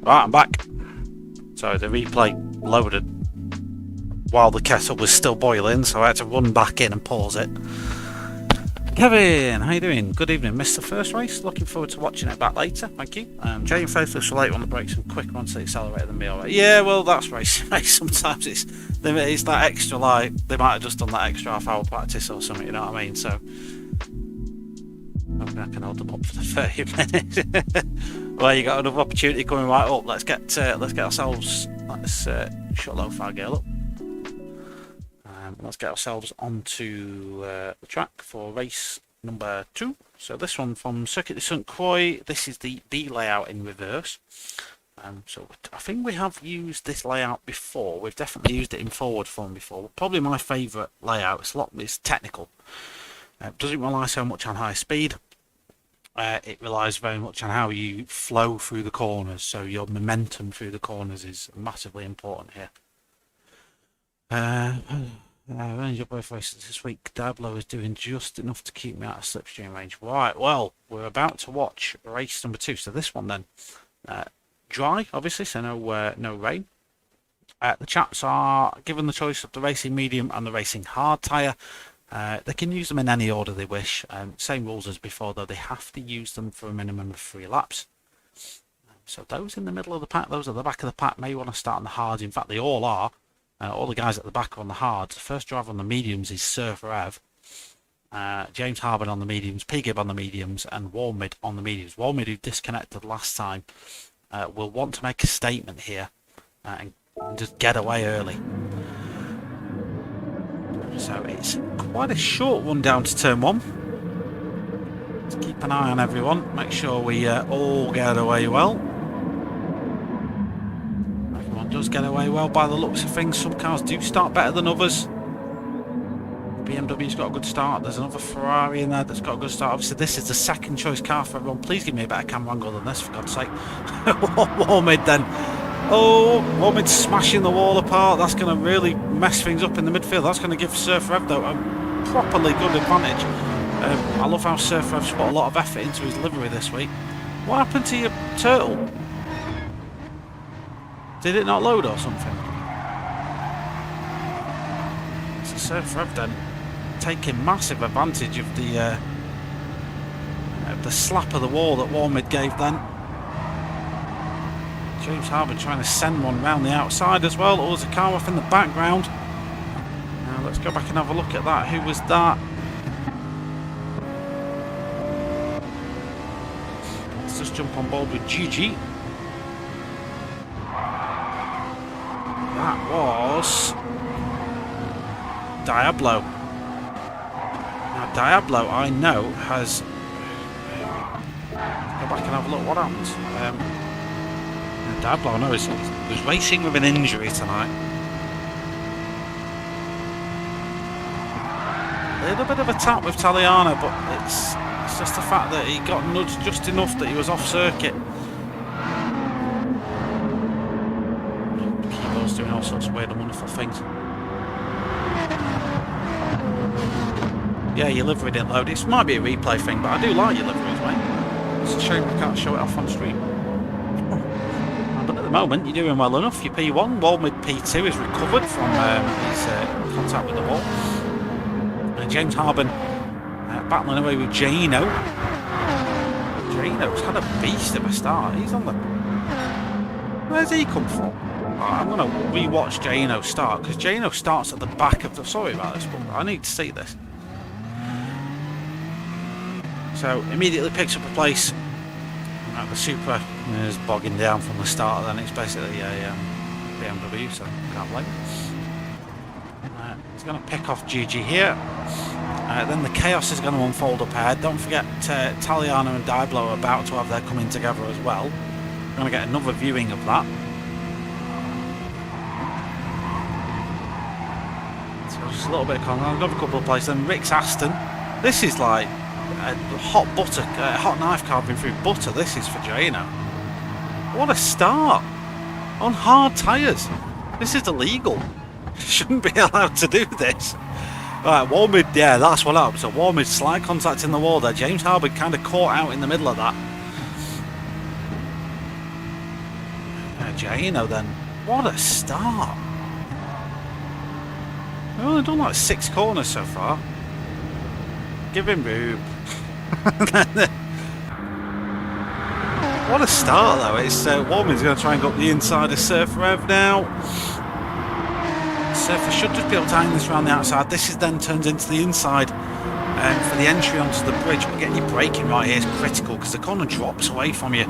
Right, I'm back. Sorry, the replay loaded while the kettle was still boiling, so I had to run back in and pause it. Kevin, how you doing? Good evening. Missed the first race. Looking forward to watching it back later. Thank you. Jay and Faithless were late on the brakes and quicker onto the accelerator than me. Alright. Yeah, well, that's racing. Sometimes it's that extra, like, they might have just done that extra half-hour practice or something, you know what I mean? So, hopefully I can hold them up for the 30 minutes. Well, you got another opportunity coming right up. Let's get ourselves, shut low fire girl up. Let's get ourselves onto the track for race number 2. So this one from Circuit de St. Croix. This is the B layout in reverse. So I think we have used this layout before. We've definitely used it in forward form before. Probably my favourite layout. It's technical. It doesn't rely so much on high speed. It relies very much on how you flow through the corners. So your momentum through the corners is massively important here. Range up both races this week. Diablo is doing just enough to keep me out of slipstream range. Right, well, we're about to watch race number 2. So this one then, dry, obviously, so no rain. The chaps are given the choice of the racing medium and the racing hard tyre. They can use them in any order they wish. Same rules as before, though. They have to use them for a minimum of 3 laps. So those in the middle of the pack, those at the back of the pack, may want to start on the hards. In fact, they all are. All the guys at the back are on the hards. The first driver on the mediums is Surfer Ev. James Harden on the mediums, P-Gib on the mediums, and Warmid on the mediums. Warmid, who disconnected last time, will want to make a statement here and just get away early. So it's quite a short one down to turn 1. Let's keep an eye on everyone. Make sure we all get away well. Does get away well by the looks of things. Some cars do start better than others. BMW's got a good start. There's another Ferrari in there that's got a good start. Obviously this is the second choice car for everyone. Please give me a better camera angle than this, for God's sake. Warmid then. Oh, Warmid smashing the wall apart. That's going to really mess things up in the midfield. That's going to give Surfer Ev, though, a properly good advantage. I love how Surfer Ev's put a lot of effort into his livery this week. What happened to your turtle? Did it not load or something? So Surfer Ev then taking massive advantage of the slap of the wall that Warmid gave then. James Harden trying to send one round the outside as well. Oh, there's a car off in the background. Now let's go back and have a look at that. Who was that? Let's just jump on board with GG. That was Diablo. Now Diablo, I know, has... Go back and have a look what happened. Diablo, I know, was racing with an injury tonight. A little bit of a tap with Taliana, but it's just the fact that he got nudged just enough that he was off circuit. Doing all sorts of weird and wonderful things. Yeah, your livery didn't load. It might be a replay thing, but I do like your liveries, mate. It's a shame we can't show it off on stream. But at the moment, you're doing well enough. Your P1, Warmid P2 is recovered from his contact with the wall. James Harden battling away with Jano. Jano's had a beast of a start. He's on the... Where's he come from? I'm going to re-watch Jano start, because Jano starts at the back of the... Sorry about this, but I need to see this. So, immediately picks up a place. The Supra is bogging down from the start, then it's basically a BMW, so can't blame. He's going to pick off GG here. Then the chaos is going to unfold up ahead. Don't forget, Taliana and Diablo are about to have their coming together as well. We're going to get another viewing of that. Just a little bit of contact, another couple of places. Then Rick's Aston. This is like a hot knife carving through butter. This is for Jano. What a start on hard tyres. This is illegal. Shouldn't be allowed to do this. Right, Warmid, yeah, that's what happened. So Warmid, slight contact in the wall there. James Harden kind of caught out in the middle of that. Giano then. What a start. We've only done like 6 corners so far. Give him room. What a start though. It's Warman's going to try and go up the inside of Surfer Rev now. Surfer should just be able to hang this around the outside. This is then turns into the inside for the entry onto the bridge. But getting your braking right here is critical because the corner drops away from you.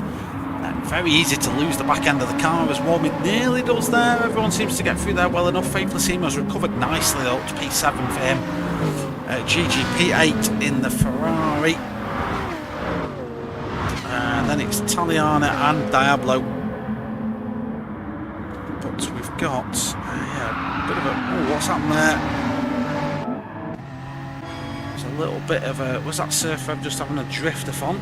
Very easy to lose the back end of the car as Warman nearly does there. Everyone seems to get through there well enough. Faithlessimo's recovered nicely though, up to P7 for him. GG P8 in the Ferrari. And then it's Taliana and Diablo. But we've got a bit of a... Oh, what's happened there? There's a little bit of a... Was that Surfer just having a drift off on?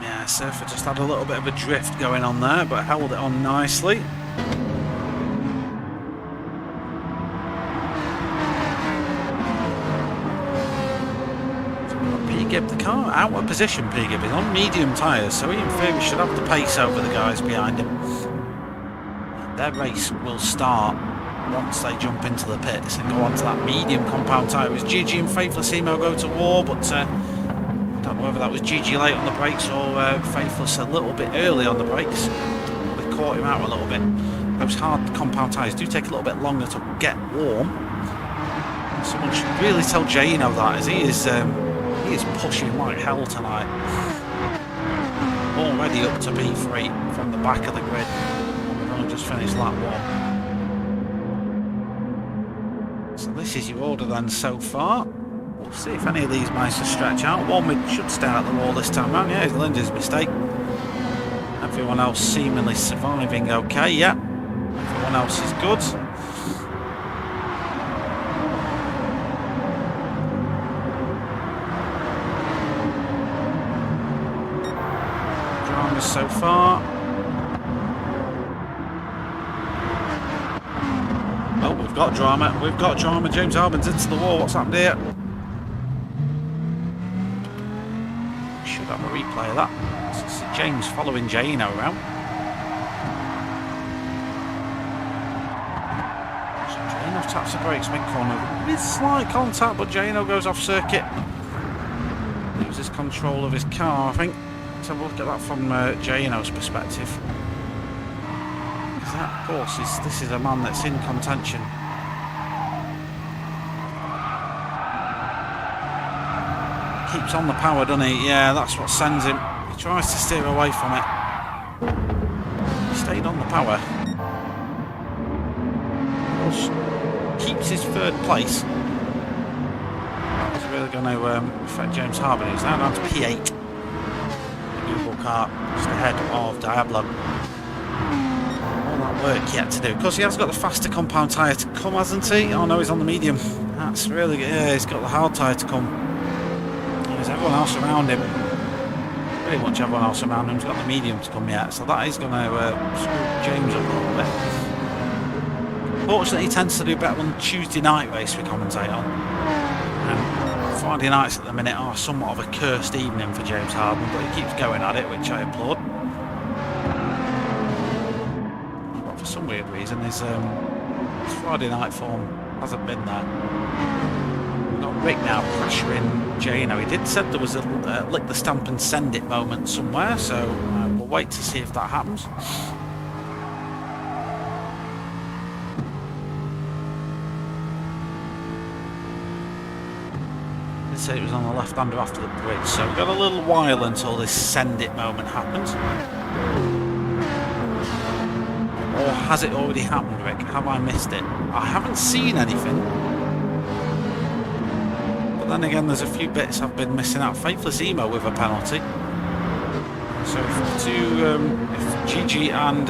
Yeah, Surfer just had a little bit of a drift going on there, but held it on nicely. The car out of position. P-Gib is on medium tyres, so he in theory should have the pace over the guys behind him. Their race will start once they jump into the pits and go onto that medium compound tyre. It was GG and Faithlessimo go to war, but I don't know whether that was GG late on the brakes or Faithless a little bit early on the brakes. They caught him out a little bit. Those hard compound tyres do take a little bit longer to get warm. Someone should really tell Giano that, as he is pushing like hell tonight. Already up to P3 from the back of the grid. We've only just finished lap 1. So this is your order then so far. We'll see if any of these manage to stretch out. One should stay out the wall this time round. Yeah, it's Linda's mistake. Everyone else seemingly surviving okay. Yeah, everyone else is good. So far. Oh, we've got drama. We've got drama. James Harden's into the wall. What's happened here? Should have a replay of that. This is James following Giano around. So Giano taps the brakes mid-corner with slight contact, but Giano goes off circuit. Loses control of his car, I think. So we'll look at that from Giano's perspective. That, of course, this is a man that's in contention. Keeps on the power, doesn't he? Yeah, that's what sends him. He tries to steer away from it. He stayed on the power. Keeps his 3rd place. That's really going to affect James Harden. He's now down to P8. Car just ahead of Diablo. All that work yet to do. Of course, he has got the faster compound tyre to come, hasn't he? Oh no, he's on the medium. That's really good. Yeah, he's got the hard tyre to come. There's everyone else around him. Pretty much everyone else around him's got the medium to come yet, so that is going to screw James up a little bit. Fortunately, he tends to do better on the Tuesday night race we commentate on. Friday nights at the minute are somewhat of a cursed evening for James Harden, but he keeps going at it, which I applaud. But for some weird reason, his Friday night form hasn't been there. We've got Rick now pressuring Giano. He did said there was a lick the stamp and send it moment somewhere, so we'll wait to see if that happens. It was on the left-hander after the bridge, so we've got a little while until this send it moment happens. Or has it already happened, Rick? Have I missed it? I haven't seen anything. But then again, there's a few bits I've been missing out. Faithlessimo with a penalty. So if GG and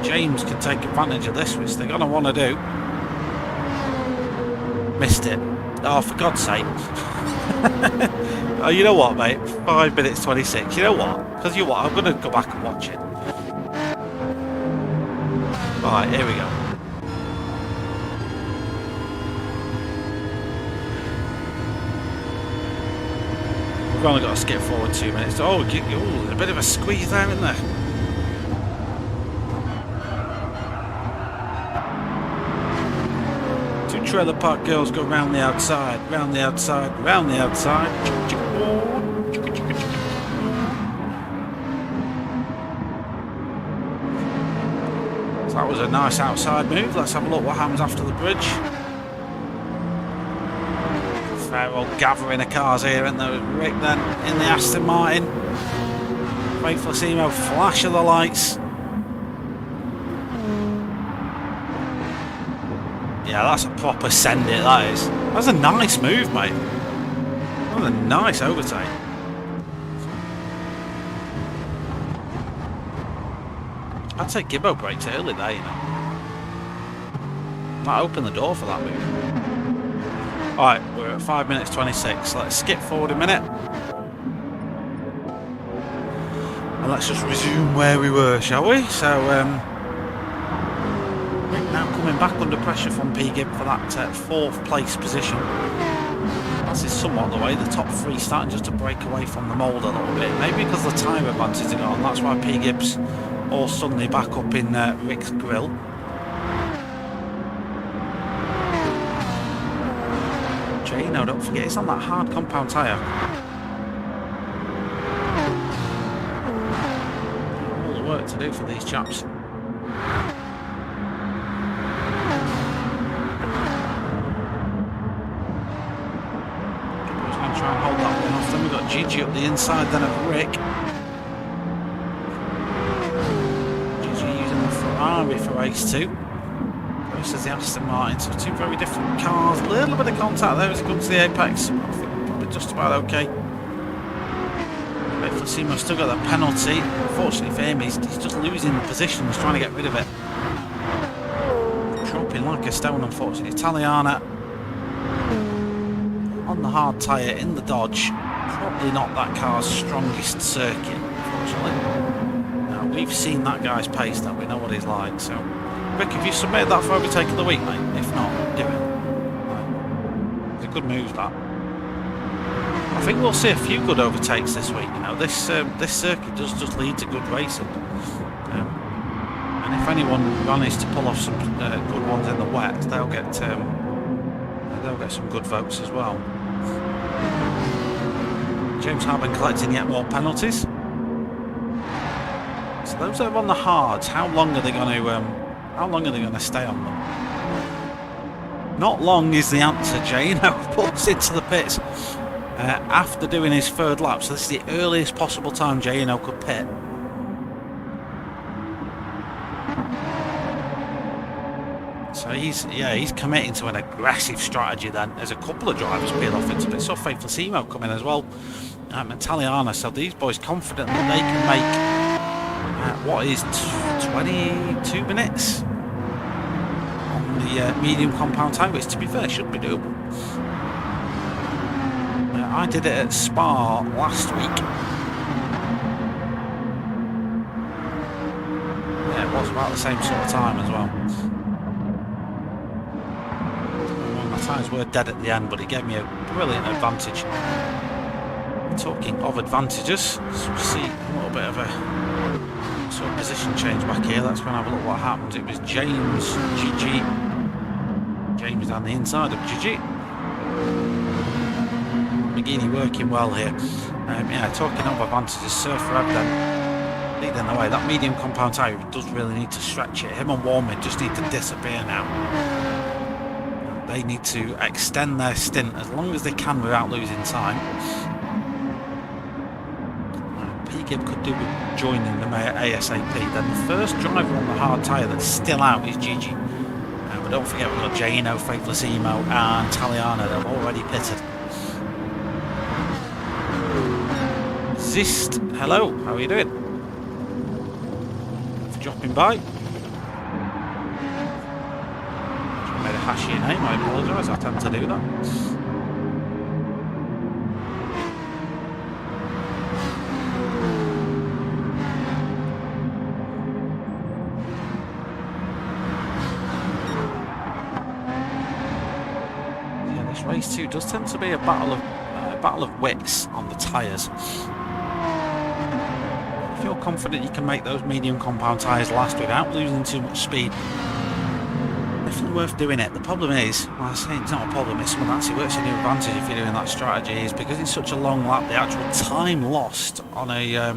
James can take advantage of this, which they're going to want to do. Missed it. Oh, for God's sake. Oh, you know what, mate? 5 minutes 26. You know what? Because you know what? I'm going to go back and watch it. Right, here we go. we've only got to skip forward 2 minutes. Oh, there's a bit of a squeeze there, isn't there? Two trailer park girls go round the outside, round the outside, round the outside. So that was a nice outside move. Let's have a look what happens after the bridge. Fair old gathering of cars here, and there was Rick then in the Aston Martin. Faithlessimo, flash of the lights. Yeah, that's a proper send it, that is. That's a nice move, mate. That was a nice overtake. I'd say Gibbo brakes early there, you know. Might open the door for that move. Alright, we're at 5 minutes 26. Let's skip forward a minute. And let's just resume where we were, shall we? So, Rick now coming back under pressure from P. Gibb for that 4th place position. This is somewhat the way. The top 3 starting just to break away from the mould a little bit. Maybe because the tyre advantage are gone. That's why P. Gibb's all suddenly back up in Rick's grill. No, don't forget, it's on that hard compound tyre. All the work to do for these chaps. We're going to try and hold that one off. Then we've got Gigi up the inside, then of Rick. Gigi using the Ferrari for race 2. Versus the Aston Martin, so 2 very different cars. A little bit of contact there as it comes to the apex. I think probably just about okay. Faithlessimo still got that penalty. Unfortunately for him, he's just losing the position. He's trying to get rid of it. Dropping like a stone, unfortunately. Italiana on the hard tyre in the Dodge. Probably not that car's strongest circuit, unfortunately. Now, we've seen that guy's pace, that we know what he's like, so. Rick, have you submitted that for overtake of the week, mate? If not, do it. Right. It's a good move, that. I think we'll see a few good overtakes this week. You know, this circuit does just lead to good racing. And if anyone manages to pull off some good ones in the wet, they'll get some good votes as well. James Harden collecting yet more penalties. So those that are on the hards, how long are they going to? How long are they going to stay on them? Not long is the answer. Jano pulls into the pits after doing his 3rd lap. So this is the earliest possible time Jano could pit. So he's committing to an aggressive strategy then. There's a couple of drivers peel off into pits. So Faithlessimo coming as well. Italiana. So these boys confident that they can make what is 22 minutes on the medium compound tyre, which to be fair should be doable. I did it at Spa last week. Yeah, it was about the same sort of time as well. My tyres were dead at the end, but it gave me a brilliant advantage. Talking of advantages, let's see a little bit of a sort of position change back here. Let's go and have a look what happened. It was James Gigi. James down the inside of Gigi. McGeady working well here. Yeah, talking of advantages, Sir Fred then leading the way. That medium compound tyre does really need to stretch it. Him and Warming just need to disappear now. They need to extend their stint as long as they can without losing time. Gibb could do with joining them ASAP. Then the first driver on the hard tyre that's still out is Gigi. But don't forget we've got Jano, Faithlessimo and Taliana that have already pitted. Zist, hello, how are you doing? Thanks for dropping by. I made a hash of your name, I apologise, I tend to do that. Race 2 does tend to be a battle of battle of wits on the tyres. If you're confident you can make those medium compound tyres last without losing too much speed, definitely worth doing it. The problem is, well, I say it's not a problem, it's something that actually works in your advantage if you're doing that strategy, is because it's such a long lap, the actual time lost on a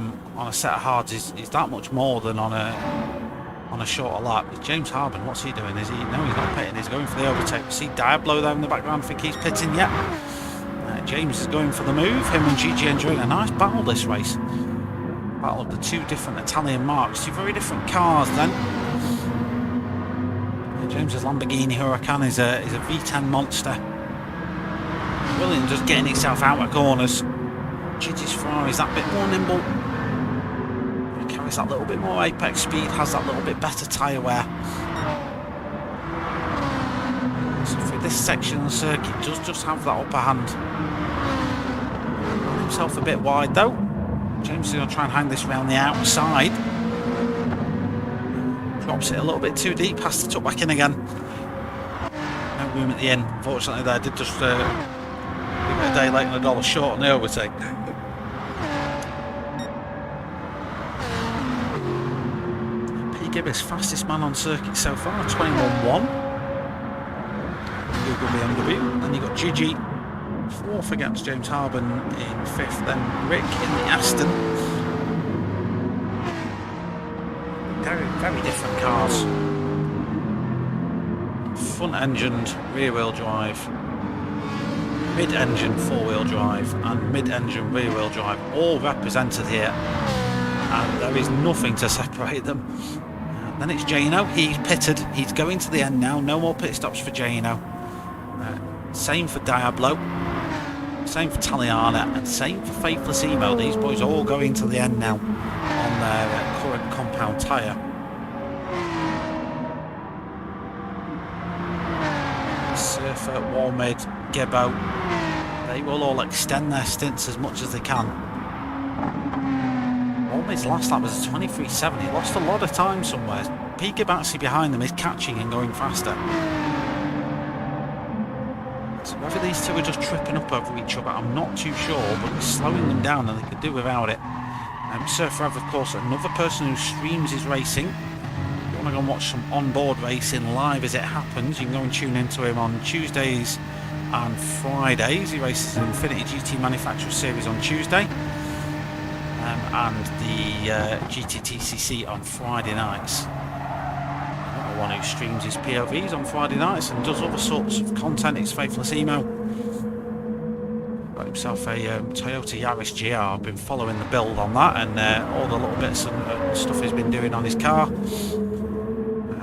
set of hards is that much more than on a shorter lap. James Harden, what's he doing? No, he's not pitting, he's going for the overtake. See Diablo there in the background, I think he's pitting yet. James is going for the move, him and Gigi enjoying a nice battle this race. Battle of the two different Italian marks, two very different cars then. James's Lamborghini Huracan is a V10 monster. Williams just getting itself out of corners. Gigi's Ferrari's that bit more nimble. It carries that little bit more apex speed, has that little bit better tyre wear. So for this section of the circuit, does just have that upper hand. Got himself a bit wide though. James is going to try and hang this around the outside. Drops it a little bit too deep, has to tuck back in again. No room at the end, unfortunately there. Did just leave it a day late and $1 short on the overtake. P. Gibbs, fastest man on circuit so far, 21.1. Google BMW. Then you got Gigi, 4th against James Harden in 5th. Then Rick in the Aston. Very different cars. Front-engined rear-wheel drive, mid-engine four-wheel drive, and mid-engine rear-wheel drive, all represented here, and there is nothing to separate them. Then it's Jano. He's pitted. He's going to the end now. No more pit stops for Jano. Same for Diablo. Same for Taliana, and same for Faithless Emo. These boys are all going to the end now on their current compound tyre. Surfer, Warmid, Gibbo, they will all extend their stints as much as they can. Warmid's last lap was a 23.7. He lost a lot of time somewhere. P. Gibbatsi behind them is catching and going faster. So whether these two are just tripping up over each other, I'm not too sure, but it's slowing them down and they could do without it. Surfer Rev, of course, another person who streams his racing. If you want to go and watch some onboard racing live as it happens, you can go and tune into him on Tuesdays and Fridays. He races an Infinity GT Manufacturer Series on Tuesday, and the GTTCC on Friday nights. One who streams his POVs on Friday nights and does other sorts of content. It's Faithless Emo. Got himself a Toyota Yaris GR. I've been following the build on that and all the little bits and stuff he's been doing on his car.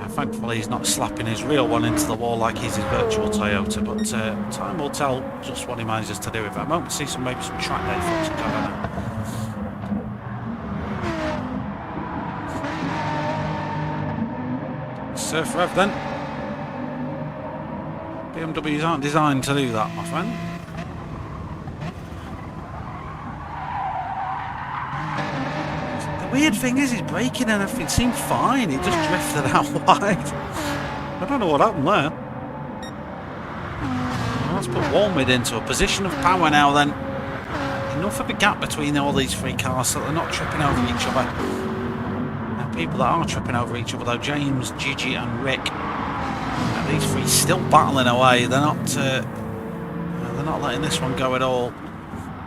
Thankfully he's not slapping his real one into the wall like he's his virtual Toyota, but time will tell just what he manages to do with it. I might see maybe some track day footage, I don't know. Surf Rev then. BMWs aren't designed to do that, my friend. The weird thing is his braking and everything seemed fine. He just drifted out wide. I don't know what happened there. Well, let's put Warmid into a position of power now then. Enough of a gap between all these three cars so they're not tripping over each other. People that are tripping over each other though, James, Gigi and Rick, these three still battling away. They're not letting this one go at all.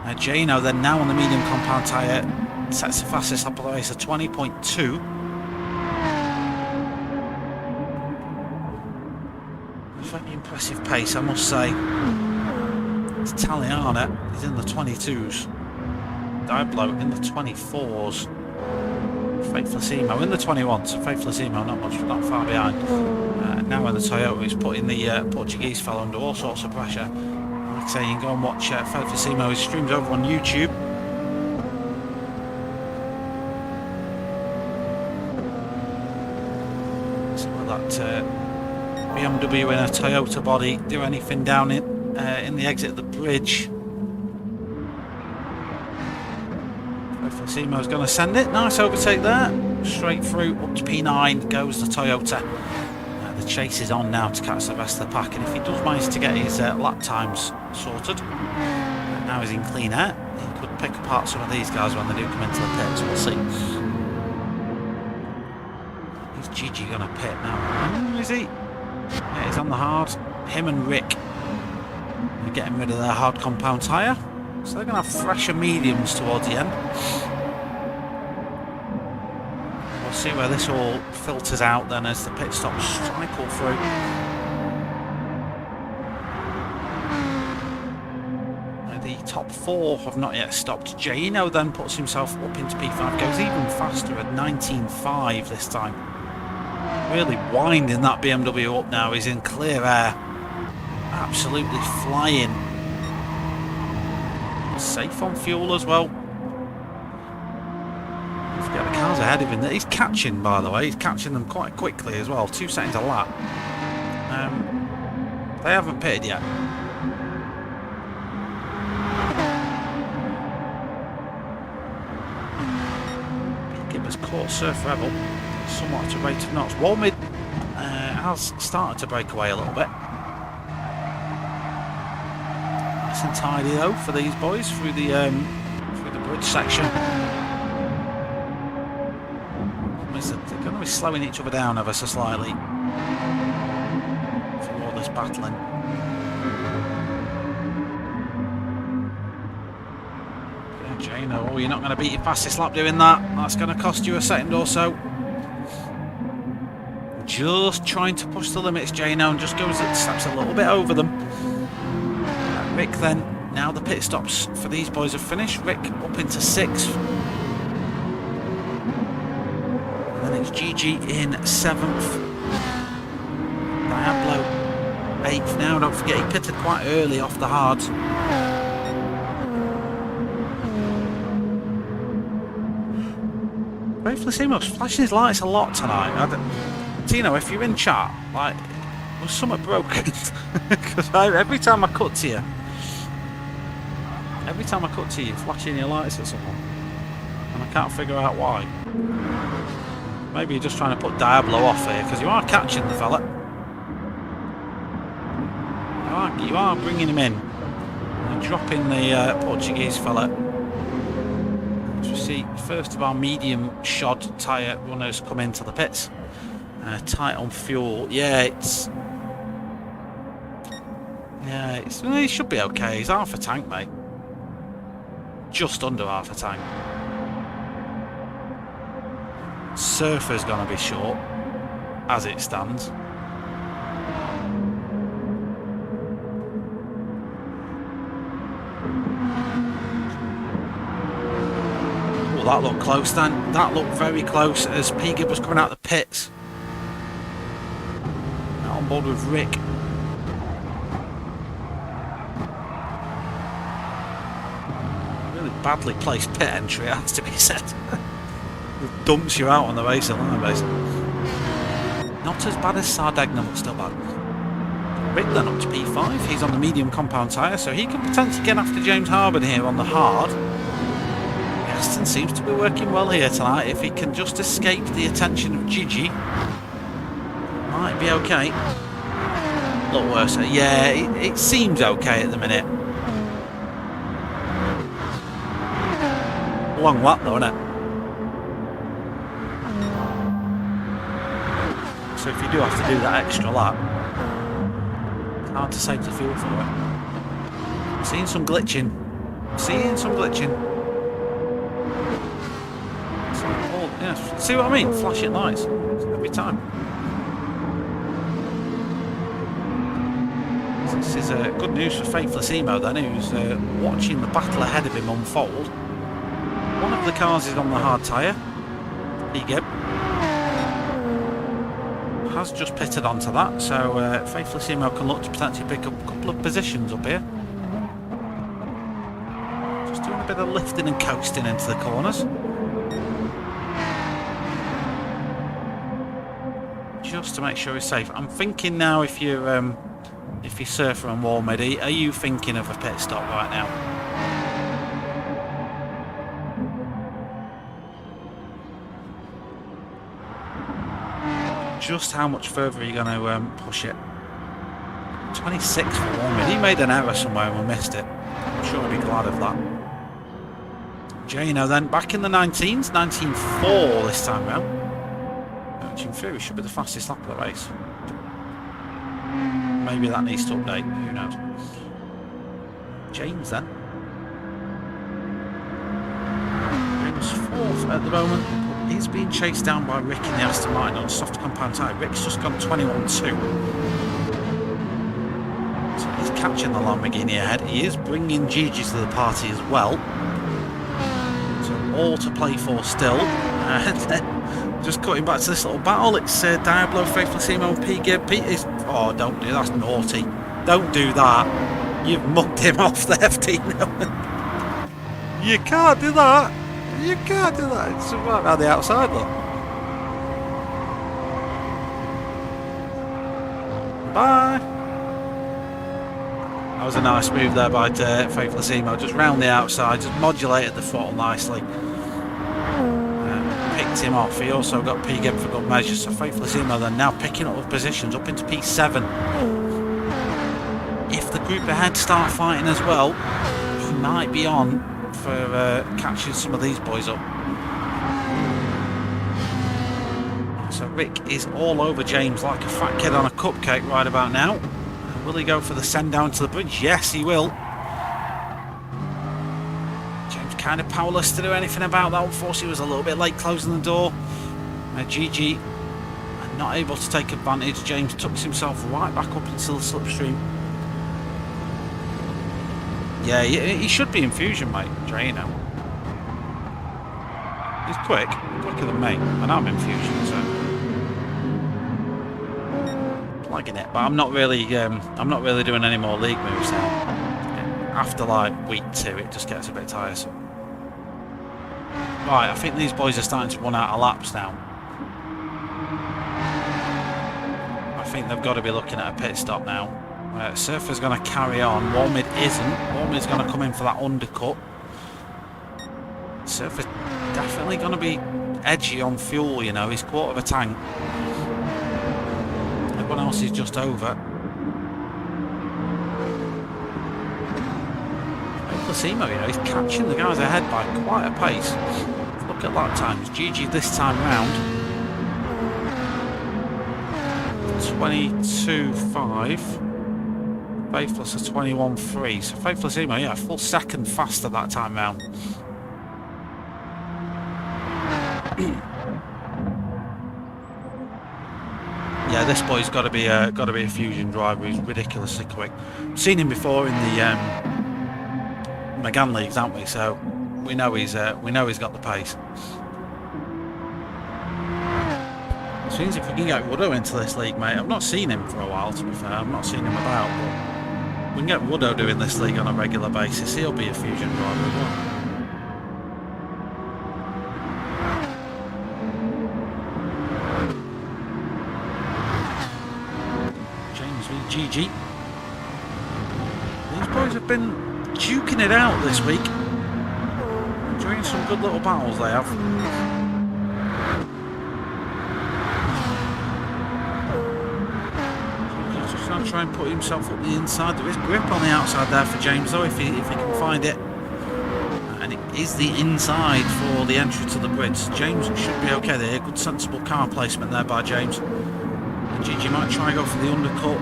Jano then now on the medium compound tyre sets the fastest lap of the race, a 20.2. Very impressive pace, I must say. It's Taliana, he's in the 22s. Diablo in the 24s. Faithless Emo in the 21s. Faithless Emo not far behind. Now in the Toyota, he's putting the Portuguese fellow under all sorts of pressure. Like I say, you can go and watch Faithless Emo. He streams over on YouTube. So will that BMW in a Toyota body do anything down in the exit of the bridge? Simo's going to send it. Nice overtake there. Straight through up to P9 goes the Toyota. The chase is on now to catch the rest of the pack, and if he does manage to get his lap times sorted, now he's in clean air. He could pick apart some of these guys when they do come into the pits. We'll see. Is Gigi going to pit now? Is he? Yeah, he's on the hard. Him and Rick are getting rid of their hard compound tyre. So they're going to have fresher mediums towards the end. We'll see where this all filters out then as the pit stops cycle through. The top four have not yet stopped. Gino then puts himself up into P5, goes even faster at 19.5 this time. Really winding that BMW up now. He's in clear air. Absolutely flying. Safe on fuel as well. Don't forget the cars ahead of him. He's catching, by the way. He's catching them quite quickly as well. 2 seconds a lap. They haven't pitted yet. Gibber's caught Surf Rebel somewhat at a rate of knots. Walmid has started to break away a little bit. Nice and tidy though for these boys through the bridge section. They're going to be slowing each other down ever so slightly for all this battling. Jano, oh, you're not going to beat your fastest lap doing that. That's going to cost you a second or so. Just trying to push the limits, Jano, and just steps a little bit over them. Rick then, now the pit stops for these boys have finished. Rick up into 6th. And then it's Gigi in 7th. Diablo 8th now. Don't forget he pitted quite early off the hards. Faithlessimo's flashing his lights a lot tonight. Tino, if you're in chat, like, was something broken? Because every time I cut to you, you're flashing your lights at someone, and I can't figure out why. Maybe you're just trying to put Diablo off here, because you are catching the fella. You are bringing him in and dropping the Portuguese fella. As we see, first of our medium shod tyre runners come into the pits. Tight on fuel. He should be okay. He's half a tank, mate. Just under half a tank. Surfer's gonna be short as it stands. Oh, that looked close then. That looked very close as P. Gibb was coming out of the pits. On board with Rick. Really badly placed pit entry, it has to be said. It dumps you out on the racing line, basically. Not as bad as Sardegna, but still bad. Rick then up to P5. He's on the medium compound tyre, so he can potentially get after James Harden here on the hard. Aston seems to be working well here tonight. If he can just escape the attention of Gigi, might be okay. A lot worse. Yeah, it seems okay at the minute. Long lap though, isn't it? So if you do have to do that extra lap, it's hard to save the fuel for it. Seeing some glitching. Yeah, see what I mean? Flashing lights every time. This is good news for Faithlessimo then, who's watching the battle ahead of him unfold. One of the cars is on the hard tyre. P-Gib has just pitted onto that, so Faithlessimo can look to potentially pick up a couple of positions up here. Just doing a bit of lifting and coasting into the corners. Just to make sure he's safe. I'm thinking now, if you're Surfer and Walmedy, are you thinking of a pit stop right now? Just how much further are you going to push it? 26 for Walmedy. He made an error somewhere and we missed it. I'm sure he'll be glad of that. Jano then back in the 19s, 19.4 this time round. Which in theory should be the fastest lap of the race. Maybe that needs to update, who knows. James then. James 4th at the moment. He's being chased down by Rick in the Aston Martin on soft compound tyre. Rick's just gone 21.2. So he's catching the Lamborghini ahead. He is bringing Gigi to the party as well. So all to play for still. And just cutting back to this little battle. It's Diablo, Faithlessimo and P-Gear. Pete is... Oh, don't do that. That's naughty. Don't do that. You've mugged him off there, Tino. You can't do that. You can't do that. It's right around the outside, look. Bye. That was a nice move there by Faithlessimo. Just round the outside, just modulated the throttle nicely. Picked him off. He also got P-Geb for good measure. So Faithlessimo then now picking up the positions up into P7. If the group ahead start fighting as well, he might be on for catching some of these boys up. So Rick is all over James like a fat kid on a cupcake right about now. Will he go for the send down to the bridge? Yes, he will. James kind of powerless to do anything about that. Unfortunately, he was a little bit late closing the door. GG not able to take advantage. James tucks himself right back up into the slipstream. Yeah, he should be in fusion, mate. Drano. He's quicker than me, and I'm in fusion, so plugging it. But I'm not really doing any more league moves now. After like week 2, it just gets a bit tiresome. Right, I think these boys are starting to run out of laps now. I think they've got to be looking at a pit stop now. Surfer's going to carry on. Walmid isn't. Walmid's going to come in for that undercut. Surfer's definitely going to be edgy on fuel, you know. He's quarter of a tank. Everyone else is just over. Placimo, you know, he's catching the guys ahead by quite a pace. Look at lap times. GG this time round. 22.5. Faithless is 21.3. So Faithlessimo, yeah, a full second faster that time round. Yeah, this boy's got to be a fusion driver. He's ridiculously quick. Seen him before in the McGann leagues, haven't we? So we know he's got the pace. Seems if we can get Woodo into this league, mate. I've not seen him for a while, to be fair. I've not seen him about, but we can get Woodo doing this league on a regular basis. He'll be a fusion driver as well. James v GG. These boys have been duking it out this week. Enjoying some good little battles they have. Try and put himself up the inside. There is grip on the outside there for James though, if he can find it. And it is the inside for the entry to the bridge. James should be okay there. Good sensible car placement there by James. And Gigi might try and go for the undercut.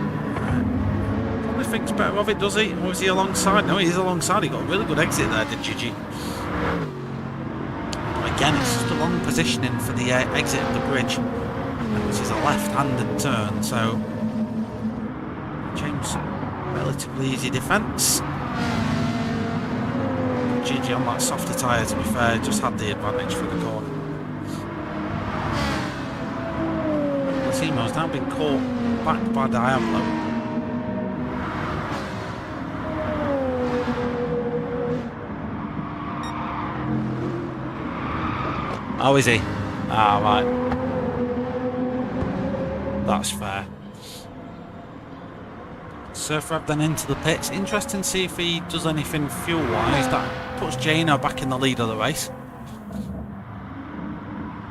Probably thinks better of it, does he? Or is he alongside? No, he is alongside. He got a really good exit there, did Gigi. But again, it's just a long positioning for the exit of the bridge, which is a left-handed turn, so James, relatively easy defence. Gigi on that softer tyre, to be fair, just had the advantage for the corner. Placimo's now been caught back by Diablo. Oh, is he? Ah, right. That's fair. Surfer then into the pits. Interesting to see if he does anything fuel-wise. That puts Jano back in the lead of the race.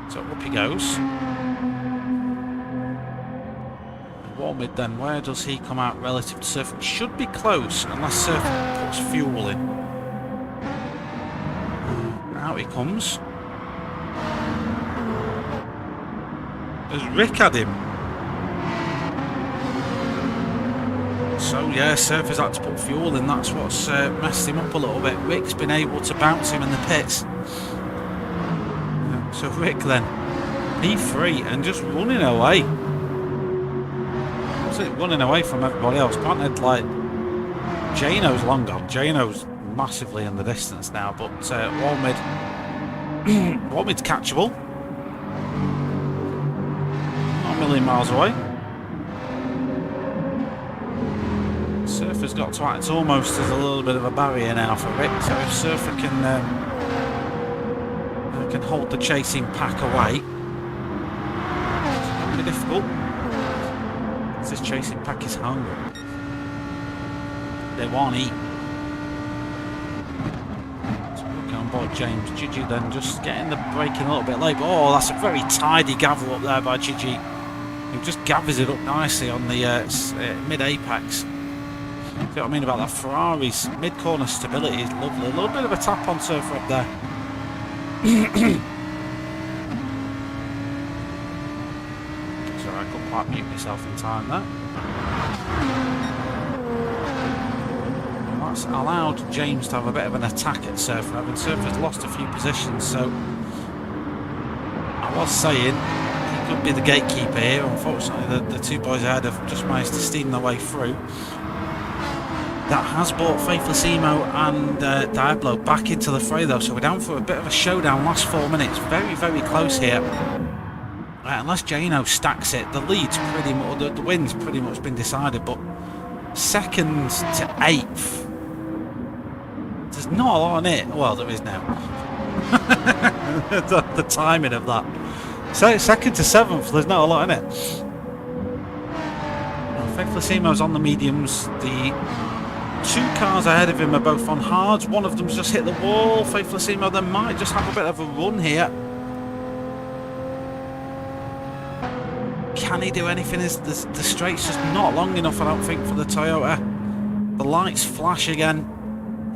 So up he goes. Walmid then, where does he come out relative to Surf? Should be close, unless Surf puts fuel in. Out he comes. Has Rick had him? So yeah, Surf has had to put fuel in, that's what's messed him up a little bit. Rick's been able to bounce him in the pits. So Rick then, P3 and just running away. What's it, running away from everybody else? Granted, like, Jano's long gone. Jano's massively in the distance now, but Walmid, Walmid's catchable. Not a million miles away. Surfer's got to act almost as a little bit of a barrier now for Rick, so if Surfer can hold the chasing pack away, it's going to be difficult. This chasing pack is hungry. They want to eat. So we'll on board James. Gigi then just getting the braking a little bit late, but oh, that's a very tidy gavel up there by Gigi. He just gathers it up nicely on the mid-apex. See what I mean about that? Ferrari's mid-corner stability is lovely. A little bit of a tap on Surfer up there. Sorry, I couldn't quite mute myself in time there. And that's allowed James to have a bit of an attack at Surfer. I mean, Surfer's lost a few positions, so I was saying he could be the gatekeeper here. Unfortunately, the two boys ahead have just managed to steam their way through. That has brought Faithlessimo and Diablo back into the fray though, so we're down for a bit of a showdown last 4 minutes. Very, very close here. Unless Jano stacks it, the lead's pretty much, the win's pretty much been decided, but 2nd to 8th, there's not a lot on it. Well, there is now. the timing of that. So 2nd to 7th, there's not a lot in it. Faithlessimo's on the mediums. The 2 cars ahead of him are both on hards. One of them's just hit the wall. Faithlessimo then might just have a bit of a run here. Can he do anything? The straight's just not long enough, I don't think, for the Toyota. The lights flash again.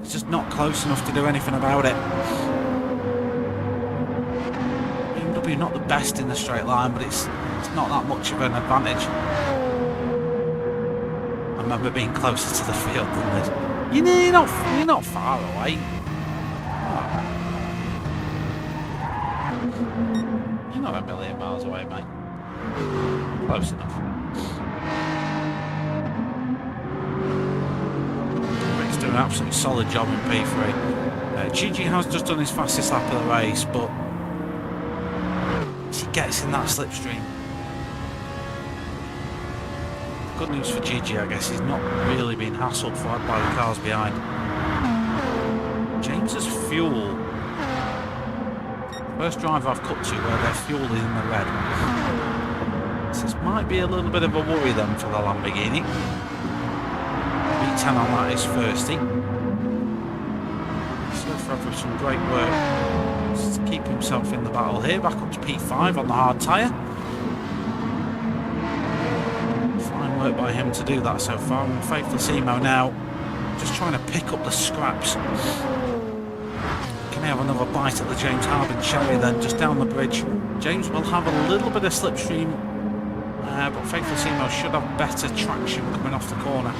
It's just not close enough to do anything about it. BMW not the best in the straight line, but it's not that much of an advantage. I remember being closer to the field than this. You're not far away. Oh. You're not a million miles away, mate. Close enough. Rick's doing an absolutely solid job in P3. Gigi has just done his fastest lap of the race, but he gets in that slipstream. Good news for Gigi, I guess, he's not really been hassled for by the cars behind. James's fuel. First driver I've cut to where their fuel is in the red. So this might be a little bit of a worry then for the Lamborghini. V10 on that is thirsty. Surfer for some great work just to keep himself in the battle here. Back up to P5 on the hard tyre. Work by him to do that so far, and Faithlessimo now just trying to pick up the scraps. Can he have another bite at the James Harden cherry then, just down the bridge? James will have a little bit of slipstream, but Faithlessimo should have better traction coming off the corner.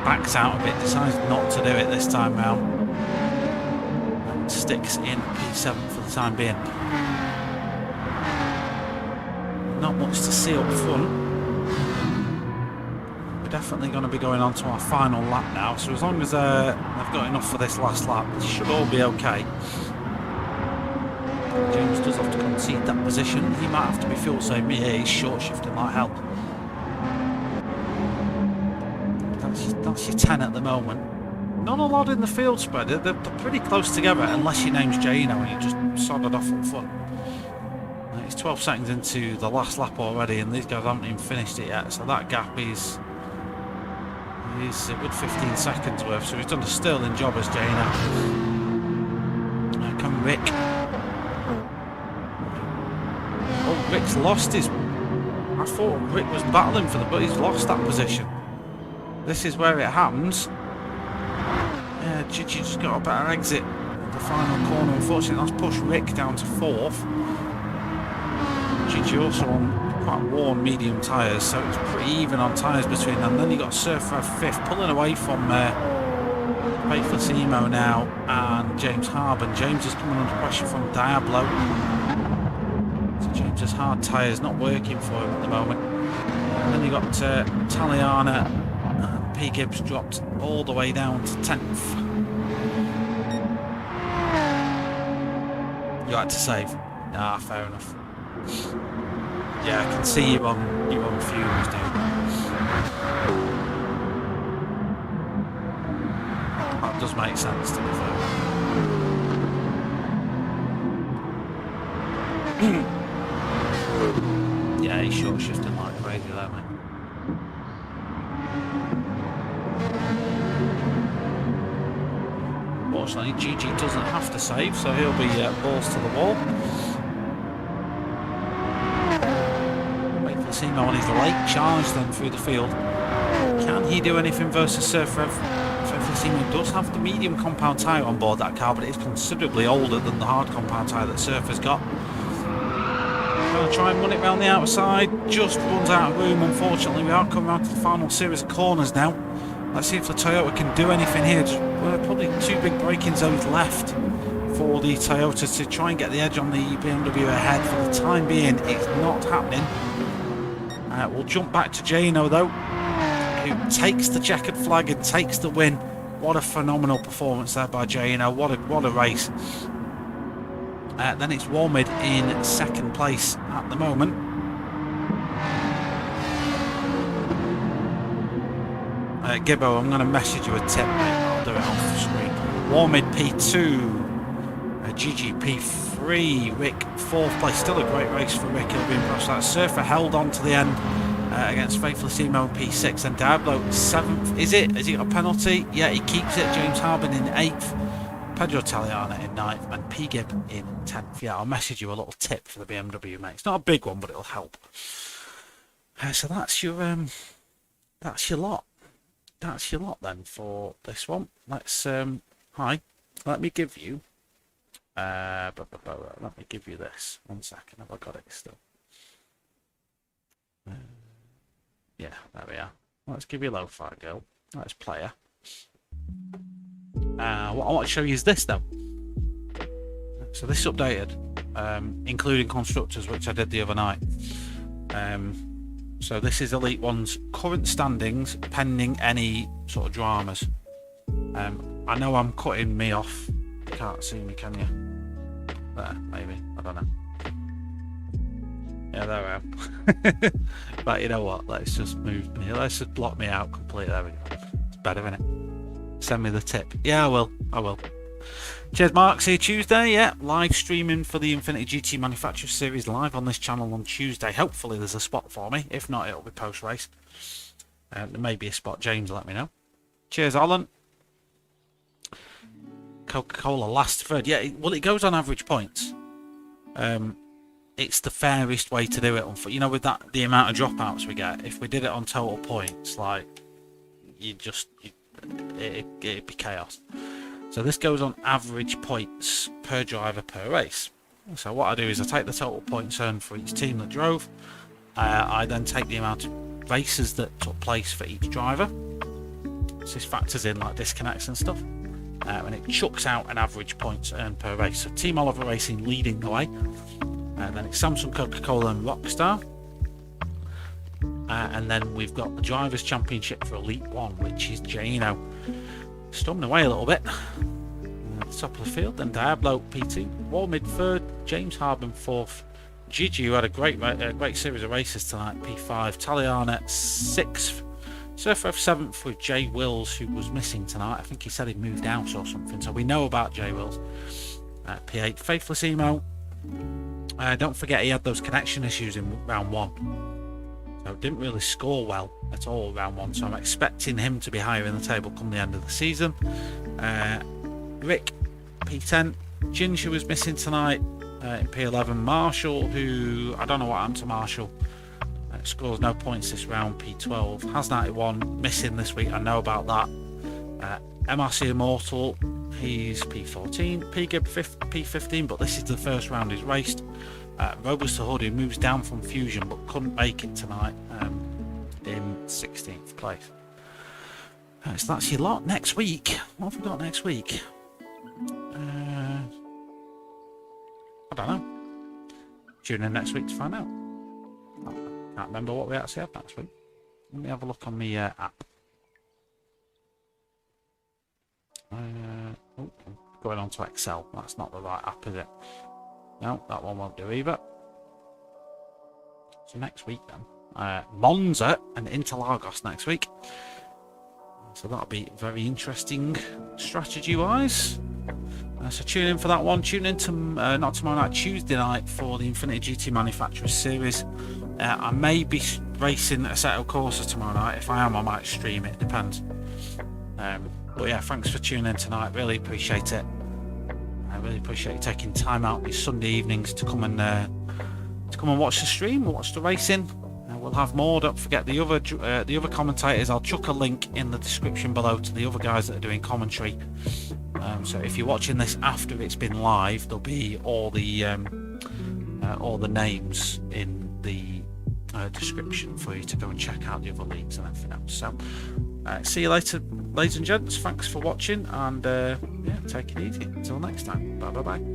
Backs out a bit, decides not to do it this time round. And sticks in P7 for the time being. Not much to see up front. Definitely going to be going on to our final lap now, so as long as they've got enough for this last lap, it should all be okay. James does have to concede that position. He might have to be fuel saving. Yeah, he's short shifting like hell. That's your 10 at the moment. Not a lot in the field spread. They're pretty close together, unless your name's Jano and you just sodded off up front. It's 12 seconds into the last lap already, and these guys haven't even finished it yet, so that gap is a good 15 seconds worth, so he's done a sterling job as Jano. Come Rick. Oh, Rick's lost his I thought Rick was battling for but he's lost that position. This is where it happens. Yeah, Gigi just got a better exit at the final corner. Unfortunately, that's pushed Rick down to 4th. Gigi also on quite worn medium tyres, so it's pretty even on tyres between them. Then you got Surfer 5th, pulling away from Faithless Emo now, and James Harden. James is coming under pressure from Diablo. So James's hard tyres not working for him at the moment. And then you got Taliana, and P. Gibbs dropped all the way down to 10th. You had to save. Ah, fair enough. Yeah, I can see you on fumes, dude. That does make sense, to be fair. Yeah, he's short shifting like crazy there, mate. Fortunately, GG doesn't have to save, so he'll be balls to the wall. Simo on his late charge then through the field. Can he do anything versus Surfer? Simo does have the medium compound tyre on board that car, but it is considerably older than the hard compound tyre that Surfer's got. Going to try and run it round the outside, just runs out of room. Unfortunately, we are coming around to the final series of corners now. Let's see if the Toyota can do anything here. Probably 2 big braking zones left for the Toyota to try and get the edge on the BMW ahead. For the time being, it's not happening. We'll jump back to Jano though, who takes the checkered flag and takes the win. What a phenomenal performance there by Jano. What a race. Then it's Warmid in 2nd place at the moment. Gibbo, I'm going to message you a tip, mate. I'll do it off the screen. Warmid P2. GGP 3, Rick 4th place. Still a great race for Rick. He'll be impressed. That Surfer held on to the end against Faithless Emo P6, and Diablo 7th. Is it? Has he got a penalty? Yeah, he keeps it. James Harden in 8th, Pedro Taliana in 9th, and P. Gibb in 10th. Yeah, I'll message you a little tip for the BMW, mate. It's not a big one, but it'll help. So that's your lot. That's your lot then for this one. Let's let me give you. Let me give you this. 1 second, have I got it still? Yeah, there we are. Let's give you Lo-Fi Girl. Let's play her. What I want to show you is this though. So this is updated, including constructors, which I did the other night. So this is Elite One's current standings, pending any sort of dramas. I know I'm cutting me off. You can't see me, can you? There, maybe. I don't know. Yeah, there I am. But you know what? Let's just move me. Let's just block me out completely. There we go. It's better, isn't it? Send me the tip. Yeah, I will. Cheers, Mark. See you Tuesday. Yeah, live streaming for the Infinity GT Manufacturer Series live on this channel on Tuesday. Hopefully there's a spot for me. If not, it'll be post-race. There may be a spot. James, let me know. Cheers, Alan. Coca-Cola last third. Yeah, well, it goes on average points. It's the fairest way to do it. You know, with that the amount of dropouts we get, if we did it on total points, like it'd be chaos. So this goes on average points per driver per race. So what I do is I take the total points earned for each team that drove. I then take the amount of races that took place for each driver. So this factors in like disconnects and stuff. And it chucks out an average points earned per race. So Team Oliver Racing leading the way. And then it's Samsung, Coca-Cola and Rockstar. And then we've got the Drivers' Championship for Elite 1, which is Jano. Storming away a little bit. At the top of the field, then Diablo P2, Warmid 3rd, James Harden 4th, Gigi, who had a great series of races tonight, P5, Taliana 6th, Surfer 7th with Jay Wills, who was missing tonight. I think he said he moved out or something, so we know about Jay Wills. P8, Faithless Emo. Don't forget he had those connection issues in round 1. So didn't really score well at all round 1, so I'm expecting him to be higher in the table come the end of the season. Rick, P10, Ginge, who was missing tonight in P11, Marshall, who I don't know what happened to Marshall. Scores no points this round, P12. Has 91, missing this week, I know about that. MRC Immortal, he's P14. P-Gib P15, but this is the first round he's raced. Robust to Hood, who moves down from Fusion but couldn't make it tonight, in 16th place. So that's your lot. Next week, what have we got next week? I don't know. Tune in next week to find out. I can't remember what we actually have next week. Let me have a look on the app. Going on to Excel. That's not the right app, is it? No, that one won't do either. So next week then, Monza and Interlagos next week. So that'll be very interesting strategy-wise. So tune in for that one. Tune in to not tomorrow night, Tuesday night for the Infinity GT Manufacturers Series. I may be racing Assetto Corsa tomorrow night. If I am, I might stream it. Depends. But yeah, thanks for tuning in tonight. Really appreciate it. I really appreciate you taking time out these Sunday evenings to come and watch the stream, watch the racing. We'll have more. Don't forget the other commentators. I'll chuck a link in the description below to the other guys that are doing commentary. So if you're watching this after it's been live, there'll be all the names in the description for you to go and check out the other leagues and everything else. So see you later, ladies and gents. Thanks for watching, and yeah, take it easy. Until next time. Bye bye bye.